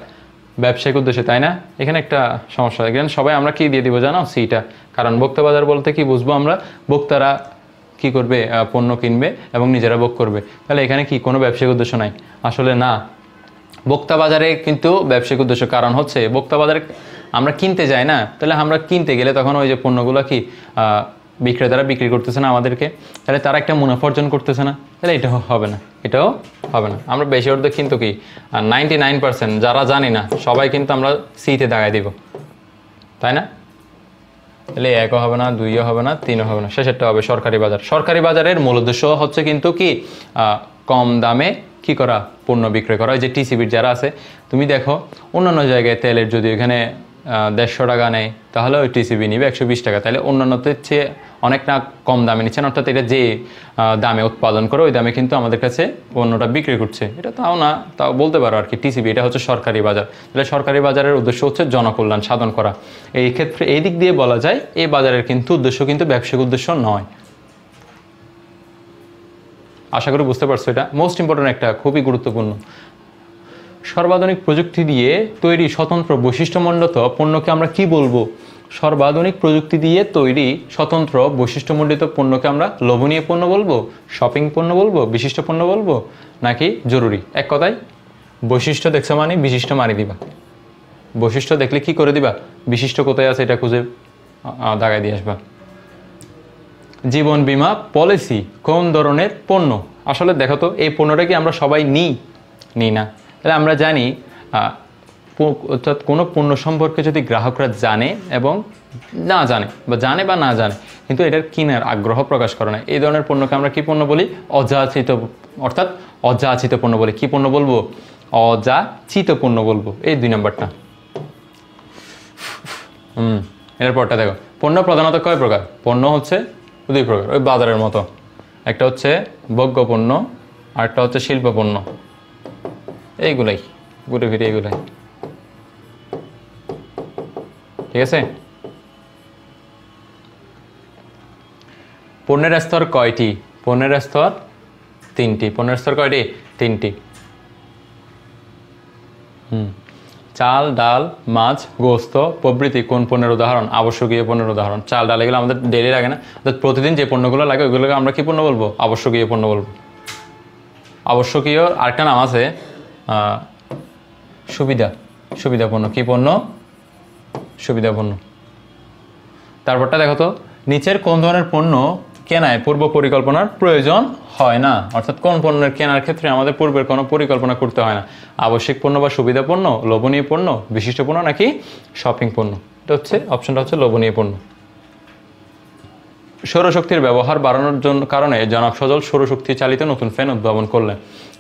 ব্যবসায়িক উদ্দেশ্যে, তাই না? এখানে একটা সমস্যা। এখানে সবাই আমরা কি দিয়ে দিব জানো? সিটা। কারণ ভোক্তা বাজার বলতে কি বুঝবো আমরা? ভোক্তারা কি করবে? পণ্য কিনবে এবং নিজেরা ভোগ করবে। তাহলে এখানে কি কোনো ব্যবসায়িক উদ্দেশ্য নাই? আসলে না। ভোক্তা বাজারে কিন্তু ব্যবসায়িক উদ্দেশ্য। কারণ হচ্ছে ভোক্তা বাজারে আমরা কিনতে যাই না, তাহলে আমরা কিনতে গেলে তখন ওই যে পণ্যগুলো কি বিক্রেতারা বিক্রি করতেছে না আমাদেরকে, তাহলে তারা একটা মুনাফা অর্জন করতেছে না, তাহলে এটাও হবে না, এটাও হবে না। আমরা বেশি অর্ধেক কিন্তু কি 99% যারা জানি না সবাই কিন্তু আমরা সিতে দাগাই দিব, তাই না? তাহলে একও হবে না, দুইও হবে না, তিনও হবে না, শেষেরটা হবে সরকারি বাজার। সরকারি বাজারের মূল উদ্দেশ্য হচ্ছে কিন্তু কি কম দামে কি করা? পণ্য বিক্রয় করা। ওই যে টিসিবির যারা আছে, তুমি দেখো অন্যান্য জায়গায় তেলের যদি এখানে 150 টাকা নেয়, তাহলে ওই টিসিবি নিবে 120 টাকা। তাহলে অন্যান্যদের চেয়ে অনেক না কম দামে নিচ্ছেন, অর্থাৎ এটা যে দামে উৎপাদন করে ওই দামে কিন্তু আমাদের কাছে পণ্যটা বিক্রি করছে। এটা তাও বলতে পারো আর কি টিসিবি। এটা হচ্ছে সরকারি বাজার। তাহলে সরকারি বাজারের উদ্দেশ্য হচ্ছে জনকল্যাণ সাধন করা। এই ক্ষেত্রে এই দিক দিয়ে বলা যায় এই বাজারের কিন্তু উদ্দেশ্য কিন্তু ব্যবসায়িক উদ্দেশ্য নয়। আশা করি বুঝতে পারছো। এটা মোস্ট ইম্পর্টেন্ট, একটা খুবই গুরুত্বপূর্ণ। সর্বাধুনিক প্রযুক্তি দিয়ে তৈরি স্বতন্ত্র বৈশিষ্ট্যমণ্ডিত পণ্যকে আমরা কি বলবো? সর্বাধুনিক প্রযুক্তি দিয়ে তৈরি স্বতন্ত্র বৈশিষ্ট্যমণ্ডিত পণ্যকে আমরা লোভনীয় পণ্য বলবো, শপিং পণ্য বলবো, বিশিষ্ট পণ্য বলবো, নাকি জরুরি? এক কথায় বৈশিষ্ট্য দেখছো মানে বিশিষ্ট মারি দিবা। বৈশিষ্ট্য দেখলে কি করে দিবা? বিশিষ্ট কোথায় আছে এটা খুঁজে দাগায় দিয়ে আসবা। জীবন বীমা পলিসি কোন ধরনের পণ্য? আসলে দেখো তো, এই পণ্যটা কি আমরা সবাই নিই না। তাহলে আমরা জানি অর্থাৎ কোনো পণ্য সম্পর্কে যদি গ্রাহকরা জানে এবং না জানে, বা জানে বা না জানে কিন্তু এটার কিনার আগ্রহ প্রকাশ করে না, এই ধরনের পণ্যকে আমরা কি পণ্য বলি? অযাচিত, অর্থাৎ অযাচিত পণ্য বলি। কি পণ্য বলবো? অযাচিত পণ্য বলবো। এই 2 নম্বরটা। এর পরটা দেখো, পণ্য প্রধানত কয় প্রকার? পণ্য হচ্ছে 2 প্রকার, ওই বাজারের মতো। একটা হচ্ছে ভোগ্য পণ্য, আরেকটা হচ্ছে শিল্প পণ্য। এইগুলাই ঘুরে ফিরে এইগুলাই, ঠিক আছে? পণ্যের স্তর কয়টি? পণ্যের স্তর 3টি। পণ্যের স্তর কয়টি? 3টি। চাল, ডাল, মাছ, গোস্ত প্রভৃতি কোন পণ্যের উদাহরণ? আবশ্যকীয় পণ্যের উদাহরণ। চাল, ডাল এগুলো আমাদের ডেইলি লাগে না, অর্থাৎ প্রতিদিন যে পণ্যগুলো লাগে ওইগুলোকে আমরা কি পণ্য বলবো? আবশ্যকীয় পণ্য বলবো। আবশ্যকীয় আরেকটা নাম আছে সুবিধা পণ্য। কি পণ্য? সুবিধা পণ্য। তারপরটা দেখো তো, নিচের কোন ধরনের পণ্য কেনায় পূর্ব পরিকল্পনার প্রয়োজন হয় না? অর্থাৎ কোন পণ্যের কেনার ক্ষেত্রে আমাদের পূর্বের কোনো পরিকল্পনা করতে হয় না? আবশ্যিক পণ্য বা সুবিধা পণ্য, লোভনীয় পণ্য, বিশিষ্ট পণ্য, নাকি শপিং পণ্য? এটা হচ্ছে অপশনটা হচ্ছে লোভনীয় পণ্য। সৌরশক্তির ব্যবহার বাড়ানোর কারণে জনাব সজল সৌরশক্তি চালিত নতুন ফ্যান উদ্ভাবন করলেন।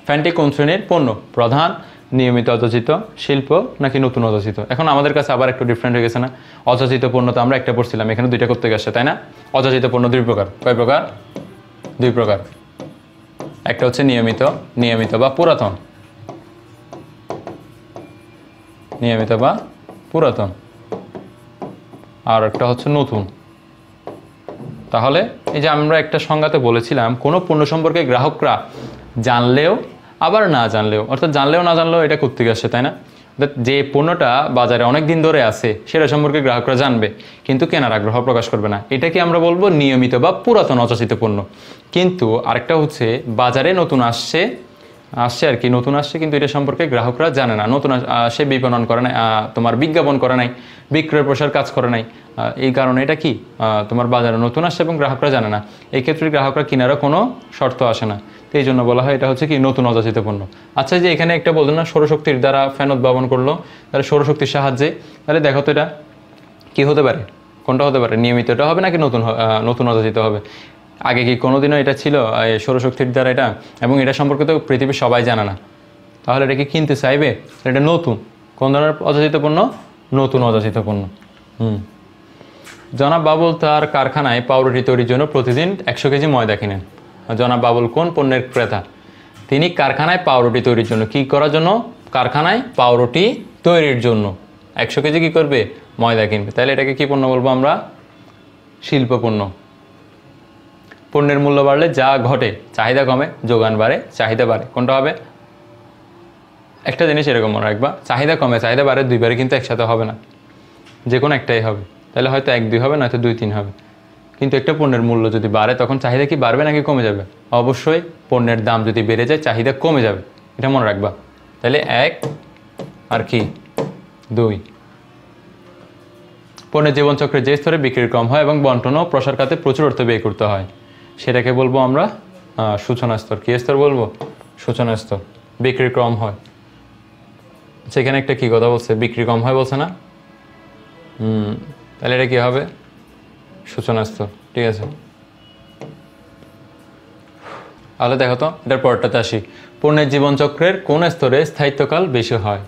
ফ্যানটি কোন শ্রেণীর পণ্য? প্রধান, নিয়মিত অযাচিত, শিল্প, নাকি নতুন অযাচিত? এখন আমাদের কাছে আবার একটু ডিফারেন্ট হয়ে গেছে না? অযাচিত পণ্য তো আমরা একটা পড়ছিলাম, এখানে 2টা করতে গেছে, তাই না? অযাচিত পণ্য 2 প্রকার। কয় প্রকার? দুই প্রকার, একটা হচ্ছে নিয়মিত, নিয়মিত বা পুরাতন, নিয়মিত বা পুরাতন, আর একটা হচ্ছে নতুন। তাহলে এই যে আমরা একটা সংজ্ঞাতে বলেছিলাম, কোনো পণ্য সম্পর্কে গ্রাহকরা জানলেও আবার না জানলেও, অর্থাৎ জানলেও না জানলেও এটা কোত্থেকে আসছে, তাই না? অর্থাৎ যে পণ্যটা বাজারে অনেক দিন ধরে আছে সেটা সম্পর্কে গ্রাহকরা জানবে কিন্তু কেনার আগ্রহ প্রকাশ করবে না, এটাকে আমরা বলবো নিয়মিত বা পুরাতন অযাচিত পণ্য। কিন্তু আরেকটা হচ্ছে বাজারে নতুন আসছে আর কি, নতুন আসছে কিন্তু এটা সম্পর্কে গ্রাহকরা জানে না, নতুন সে বিপণন করে নাই, তোমার বিজ্ঞাপন করে নাই, বিক্রয় প্রসার কাজ করে নাই, এই কারণে এটা কি তোমার বাজারে নতুন আসছে এবং গ্রাহকরা জানে না, এই ক্ষেত্রে গ্রাহকরা কেনারও কোনো শর্ত আসে না, তো এই জন্য বলা হয় এটা হচ্ছে কি নতুন অযাচিত পণ্য। আচ্ছা, যে এখানে একটা বললেন না সৌরশক্তির দ্বারা ফ্যান উদ্ভাবন করলো, তাহলে সৌরশক্তির সাহায্যে, তাহলে দেখো তো এটা কি হতে পারে, কোনটা হতে পারে, নিয়মিতটা হবে নাকি নতুন অযাচিত হবে? আগে কি কোনোদিনও এটা ছিল সৌরশক্তির দ্বারা এটা, এবং এটা সম্পর্কে তো পৃথিবীর সবাই জানে না, তাহলে এটা কি কিনতে চাইবে? এটা নতুন, কোন ধরনের অযাচিত পণ্য? নতুন অযাচিত পণ্য। জনাব বাবুল তার কারখানায় পাউরুটি তৈরির জন্য প্রতিদিন 100 কেজি ময়দা কিনেন। জনাব বাবুল কোন পণ্যের ক্রেতা? তিনি কারখানায় পাউরুটি তৈরির জন্য, কি করার জন্য? কারখানায় পাউরুটি তৈরির জন্য 100 কেজি কি করবে? ময়দা কিনবে। তাহলে এটাকে কি পণ্য বলবো আমরা? শিল্প পণ্য। পণ্যের মূল্য বাড়লে যা ঘটে, চাহিদা কমে, যোগান বাড়ে, চাহিদা বাড়ে, কোনটা হবে? একটা জিনিস এরকম মনে রাখবা, চাহিদা কমে চাহিদা বাড়ে দুইবারে কিন্তু একসাথে হবে না, যে কোনো একটাই হবে। তাহলে হয়তো 1-2 হবে, নয়তো 2-3 হবে। কিন্তু একটা পণ্যের মূল্য যদি বাড়ে তখন চাহিদা কি বাড়বে নাকি কমে যাবে? অবশ্যই পণ্যের দাম যদি বেড়ে যায় চাহিদা কমে যাবে, এটা মনে রাখবা। তাহলে 1 আর কি 2। পণ্যের জীবনচক্রে যে স্তরে বিক্রির কম হয় এবং বন্টন ও প্রসার খাতে প্রচুর অর্থ ব্যয় করতে হয় সেটাকে বলবো আমরা সূচনা স্তর। কি স্তর বলবো? সূচনা স্তর। বিক্রির কম হয়, সেখানে একটা কি কথা বলছে? বিক্রি কম হয় বলছে না? তাহলে এটা কি হবে? সূচনা স্তর। ঠিক আছে, তাহলে দেখো তো এটার পরটাতে আসি। পণ্যের জীবনচক্রের কোন স্তরে স্থায়িত্বকাল বেশি হয়?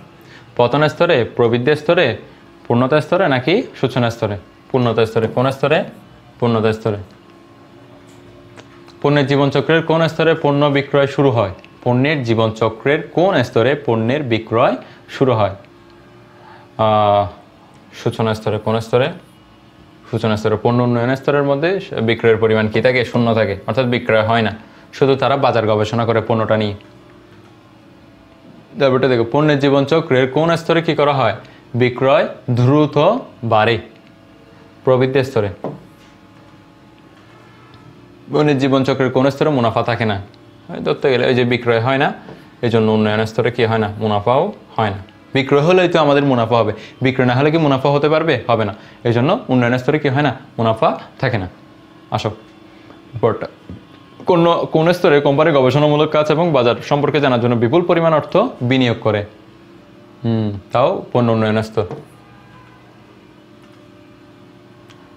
পতন স্তরে, প্রবৃদ্ধি স্তরে, পূর্ণতা স্তরে নাকি সূচনা স্তরে? পূর্ণতা স্তরে। কোন স্তরে? পূর্ণতা স্তরে। পণ্যের জীবনচক্রের কোন স্তরে পণ্য বিক্রয় শুরু হয়? পণ্যের জীবনচক্রের কোন স্তরে পণ্যের বিক্রয় শুরু হয়? সূচনা স্তরে। কোন স্তরে? সূচনা স্তরে। পণ্য উন্নয়ন স্তরের মধ্যে বিক্রয়ের পরিমাণ কি থাকে? শূন্য থাকে, অর্থাৎ বিক্রয় হয় না, শুধু তারা বাজার গবেষণা করে পণ্যটা নিয়ে। তারপরে দেখো, পণ্যের জীবনচক্রের কোন স্তরে কি করা হয়? বিক্রয় দ্রুত বাড়ে। প্রবৃদ্ধি স্তরে। পণ্যের জীবনচক্রের কোন স্তরে মুনাফা থাকে না? ধরতে গেলে ওই যে বিক্রয় হয় না, এই জন্য উন্নয়ন স্তরে কি হয় না? মুনাফাও হয় না। বিক্রয় হলেই তো আমাদের মুনাফা হবে, বিক্রয় না হলে কি মুনাফা হতে পারবে? হবে না। এই জন্য উন্নয়ন স্তরে কি হয় না? মুনাফা থাকে না। আসো পরটা। কোন স্তরে কোম্পানি গবেষণামূলক কাজ এবং বাজার সম্পর্কে জানার জন্য বিপুল পরিমাণ অর্থ বিনিয়োগ করে? তাও পণ্য উন্নয়ন স্তর।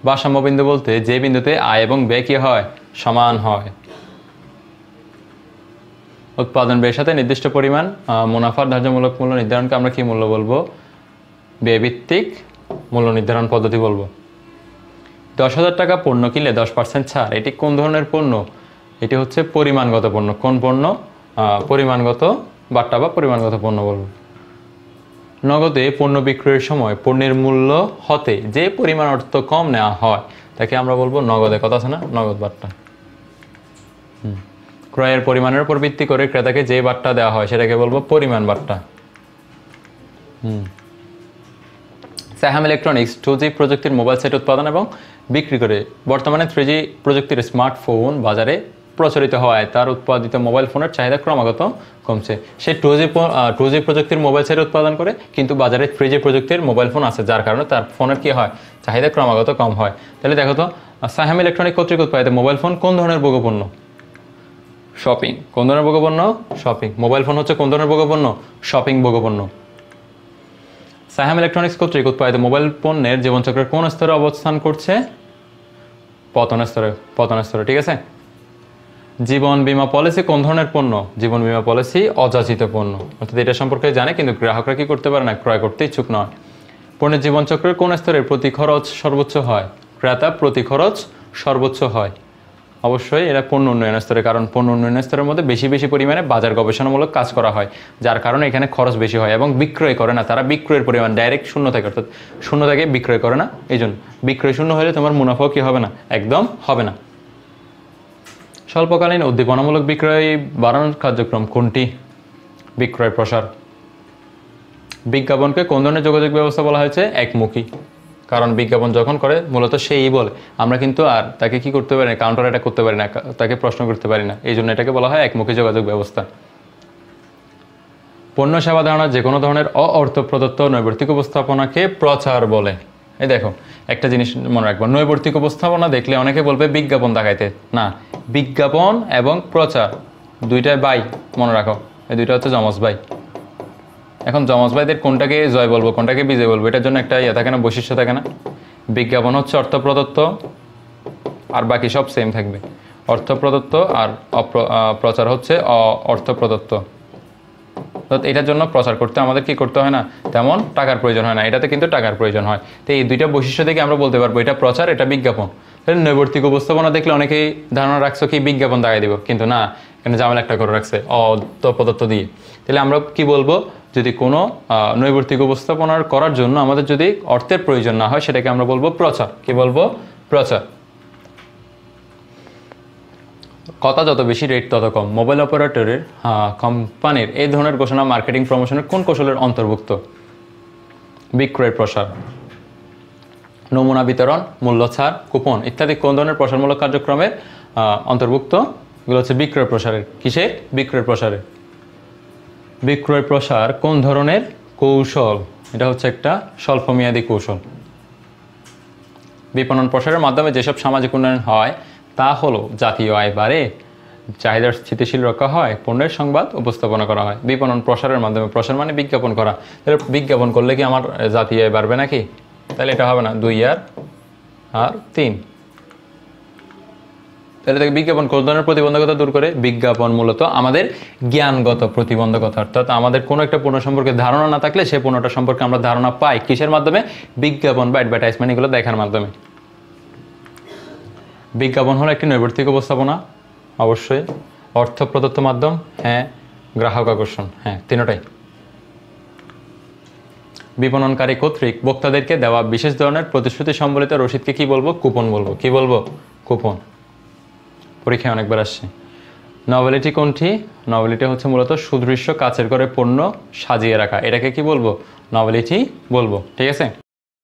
ভারসাম্য বিন্দু বলতে যে বিন্দুতে আয় এবং ব্যয় কি হয়? সমান হয়। উৎপাদন ব্যয়ের সাথে নির্দিষ্ট পরিমাণ মুনাফার ধার্যমূলক মূল্য নির্ধারণকে আমরা কি মূল্য বলবো? ব্যয়ভিত্তিক মূল্য নির্ধারণ পদ্ধতি বলবো। 10,000 টাকা পণ্য কিনলে 10% ছাড়, এটি কোন ধরনের পণ্য? এটি হচ্ছে পরিমাণগত পণ্য। কোন পণ্য? পরিমাণগত বাট্টা বা পরিমাণগত পণ্য বলবো। নগদে পণ্য বিক্রয়ের সময় পণ্যের মূল্য হতে যে পরিমাণ অর্থ কম নেওয়া হয় তাকে আমরা বলবো নগদে। কথা আছে না? নগদ বাট্টা। ক্রয়ের পরিমাণের উপর ভিত্তি করে ক্রেতাকে যে বাট্টা দেওয়া হয় সেটাকে বলবো পরিমাণ বাট্টা। সাহাম ইলেকট্রনিক্স 2G প্রযুক্তির মোবাইল সেট উৎপাদন এবং বিক্রি করে। বর্তমানে 3G প্রযুক্তির স্মার্টফোন বাজারে প্রচলিত হওয়ায় তার উৎপাদিত মোবাইল ফোনের চাহিদা ক্রমাগত কমছে। সে 2G প্রযুক্তির মোবাইল সেট উৎপাদন করে, কিন্তু বাজারে 3G প্রযুক্তির মোবাইল ফোন আছে, যার কারণে তার ফোনের কি হয়? চাহিদা ক্রমাগত কম হয়। তাহলে দেখো তো, সাহাম ইলেকট্রনিক কর্তৃক উৎপাদিত মোবাইল ফোন কোন ধরনের ভোগ্যপণ্য? শপিং। কোন ধরনের ভোগ্যপণ্য? শপিং। মোবাইল ফোন হচ্ছে কোন ধরনের ভোগ্যপণ্য? শপিং ভোগ্যপণ্য। সাহাম ইলেকট্রনিক্স কর্তৃক উৎপাদিত মোবাইল পণ্যের জীবনচক্রের কোন স্তরে অবস্থান করছে? পতন স্তরে। পতন স্তরে। ঠিক আছে। জীবন বীমা পলিসি কোন ধরনের পণ্য? জীবন বীমা পলিসি অযাচিত পণ্য, অর্থাৎ এটা সম্পর্কে জানে কিন্তু গ্রাহকরা কি করতে পারে না? ক্রয় করতে ইচ্ছুক নয়। পণ্যের জীবনচক্রের কোন স্তরে প্রতি খরচ সর্বোচ্চ হয়? ক্রেতা প্রতি খরচ সর্বোচ্চ হয়। অবশ্যই এটা পণ্য উন্নয়ন স্তরে, কারণ পণ্য উন্নয়ন স্তরের মধ্যে বেশি বেশি পরিমাণে বাজার গবেষণামূলক কাজ করা হয়, যার কারণে এখানে খরচ বেশি হয় এবং বিক্রয় করে না, তারা বিক্রয়ের পরিমাণ ডাইরেক্ট শূন্য থাকে, অর্থাৎ শূন্য থেকে বিক্রয় করে না। এই জন্য বিক্রয় শূন্য হলে তোমার মুনাফাও কি হবে না, একদম হবে না। স্বল্পকালীন উদ্দীপনামূলক বিক্রয় বাড়ানোর কার্যক্রম কোনটি? বিক্রয় প্রসার। বিজ্ঞাপনকে কোন ধরনের যোগাযোগ ব্যবস্থা বলা হয়েছে? একমুখী। কারণ বিজ্ঞাপন যখন করে মূলত সেই বলে, আমরা কিন্তু আর তাকে কি করতে পারি না, কাউন্টার অ্যাটাক করতে পারি না, তাকে প্রশ্ন করতে পারি না, এই জন্য এটাকে বলা হয় একমুখী যোগাযোগ ব্যবস্থা। পণ্য সেবা ধারণা যে কোনো ধরনের অর্থ প্রদত্ত নৈর্ব্যক্তিক উপস্থাপনাকে প্রচার বলে। এই দেখো একটা জিনিস মনে রাখবো, নৈর্ব্যক্তিক উপস্থাপনা দেখলে অনেকে বলবে বিজ্ঞাপন দেখাইতে, না, বিজ্ঞাপন এবং প্রচার দুইটাই বাই, মনে রাখো, এই দুইটা হচ্ছে যমজ ভাই। এখন যমজ ভাইদের কোনটাকে জয় বলবো কোনটাকে বিজয় বলবো, এটার জন্য একটা থাকে না, বৈশিষ্ট্য থাকে না। বিজ্ঞাপন হচ্ছে অর্থ প্রদত্ত, আর বাকি সব সেম থাকবে। অর্থ প্রদত্ত আর প্রচার হচ্ছে অর্থ প্রদত্ত। এটার জন্য প্রচার করতে আমাদের কি করতে হয় না, তেমন টাকার প্রয়োজন হয় না, এটাতে কিন্তু টাকার প্রয়োজন হয়। তো এই দুইটা বৈশিষ্ট্য থেকে আমরা বলতে পারবো এটা প্রচার, এটা বিজ্ঞাপন। তাহলে নৈর্ব্যক্তিক উপস্থাপনা দেখলে অনেকেই ধারণা রাখছো কি বিজ্ঞাপন দেখাই দিব, কিন্তু না, এখানে ঝামেলা একটা করে রাখছে অর্থ প্রদত্ত দিয়ে। তাহলে আমরা কি বলবো, যদি কোনো নৈর্ব্যক্তিক উপস্থাপনা করার জন্য আমাদের যদি অর্থের প্রয়োজন না হয়, সেটাকে আমরা বলবো প্রচার। কি বলবো? প্রচার। কথা যত বেশি রেট তত কম, মোবাইল অপারেটরের কোম্পানির এই ধরনের ঘোষণা মার্কেটিং প্রমোশনের কোন কৌশলের অন্তর্ভুক্ত? বিক্রয় প্রসার। নমুনা বিতরণ, মূল্য ছাড়, কুপন ইত্যাদি কোন ধরনের প্রসারমূলক কার্যক্রমের অন্তর্ভুক্ত? এগুলো হচ্ছে বিক্রয় প্রসারের। কিসে? বিক্রয় প্রসারের। বিক্রয় প্রসার কোন ধরনের কৌশল? এটা হচ্ছে একটা স্বল্পমেয়াদী কৌশল। বিপণন প্রসারের মাধ্যমে যেসব সামাজিক উন্নয়ন হয় তা হলো জাতীয় আয় বাড়ে, চাহিদার স্থিতিশীল রক্ষা হয়, পণ্যের সংবাদ উপস্থাপনা করা হয়। বিপণন প্রসারের মাধ্যমে, প্রসার মানে বিজ্ঞাপন করা, তাহলে বিজ্ঞাপন করলে কি আমার জাতীয় আয় বাড়বে নাকি? তাহলে এটা হবে না, 2 আর 3। তাহলে দেখে বিজ্ঞাপন কোন ধরনের প্রতিবন্ধকতা দূর করে? বিজ্ঞাপন মূলত আমাদের জ্ঞানগত প্রতিবন্ধকতা, অর্থাৎ আমাদের কোনো একটা পণ্য সম্পর্কে ধারণা না থাকলে সেই পণ্যটা সম্পর্কে আমরা ধারণা পাই কিসের মাধ্যমে? বিজ্ঞাপন বা অ্যাডভার্টাইজমেন্ট, এগুলো দেখার মাধ্যমে। বিজ্ঞাপন হলো একটি নৈর্ব্যক্তিক উপস্থাপনা, অবশ্যই। অর্থ প্রদত্ত মাধ্যম, হ্যাঁ। গ্রাহক আকর্ষণ, হ্যাঁ, তিনটাই। বিপণনকারী কর্তৃক ভোক্তাদেরকে দেওয়া বিশেষ ধরনের প্রতিশ্রুতি সম্বলিত রসিদকে কি বলবো? কুপন বলবো। কি বলবো? কুপন। পরীক্ষায় অনেকবার আসছে। নভেলিটি কোনটি? নভেলিটি হচ্ছে মূলত সুদৃশ্য কাচের করে পণ্য সাজিয়ে রাখা, এটাকে কি বলবো? নভেলিটি বলবো। ঠিক আছে।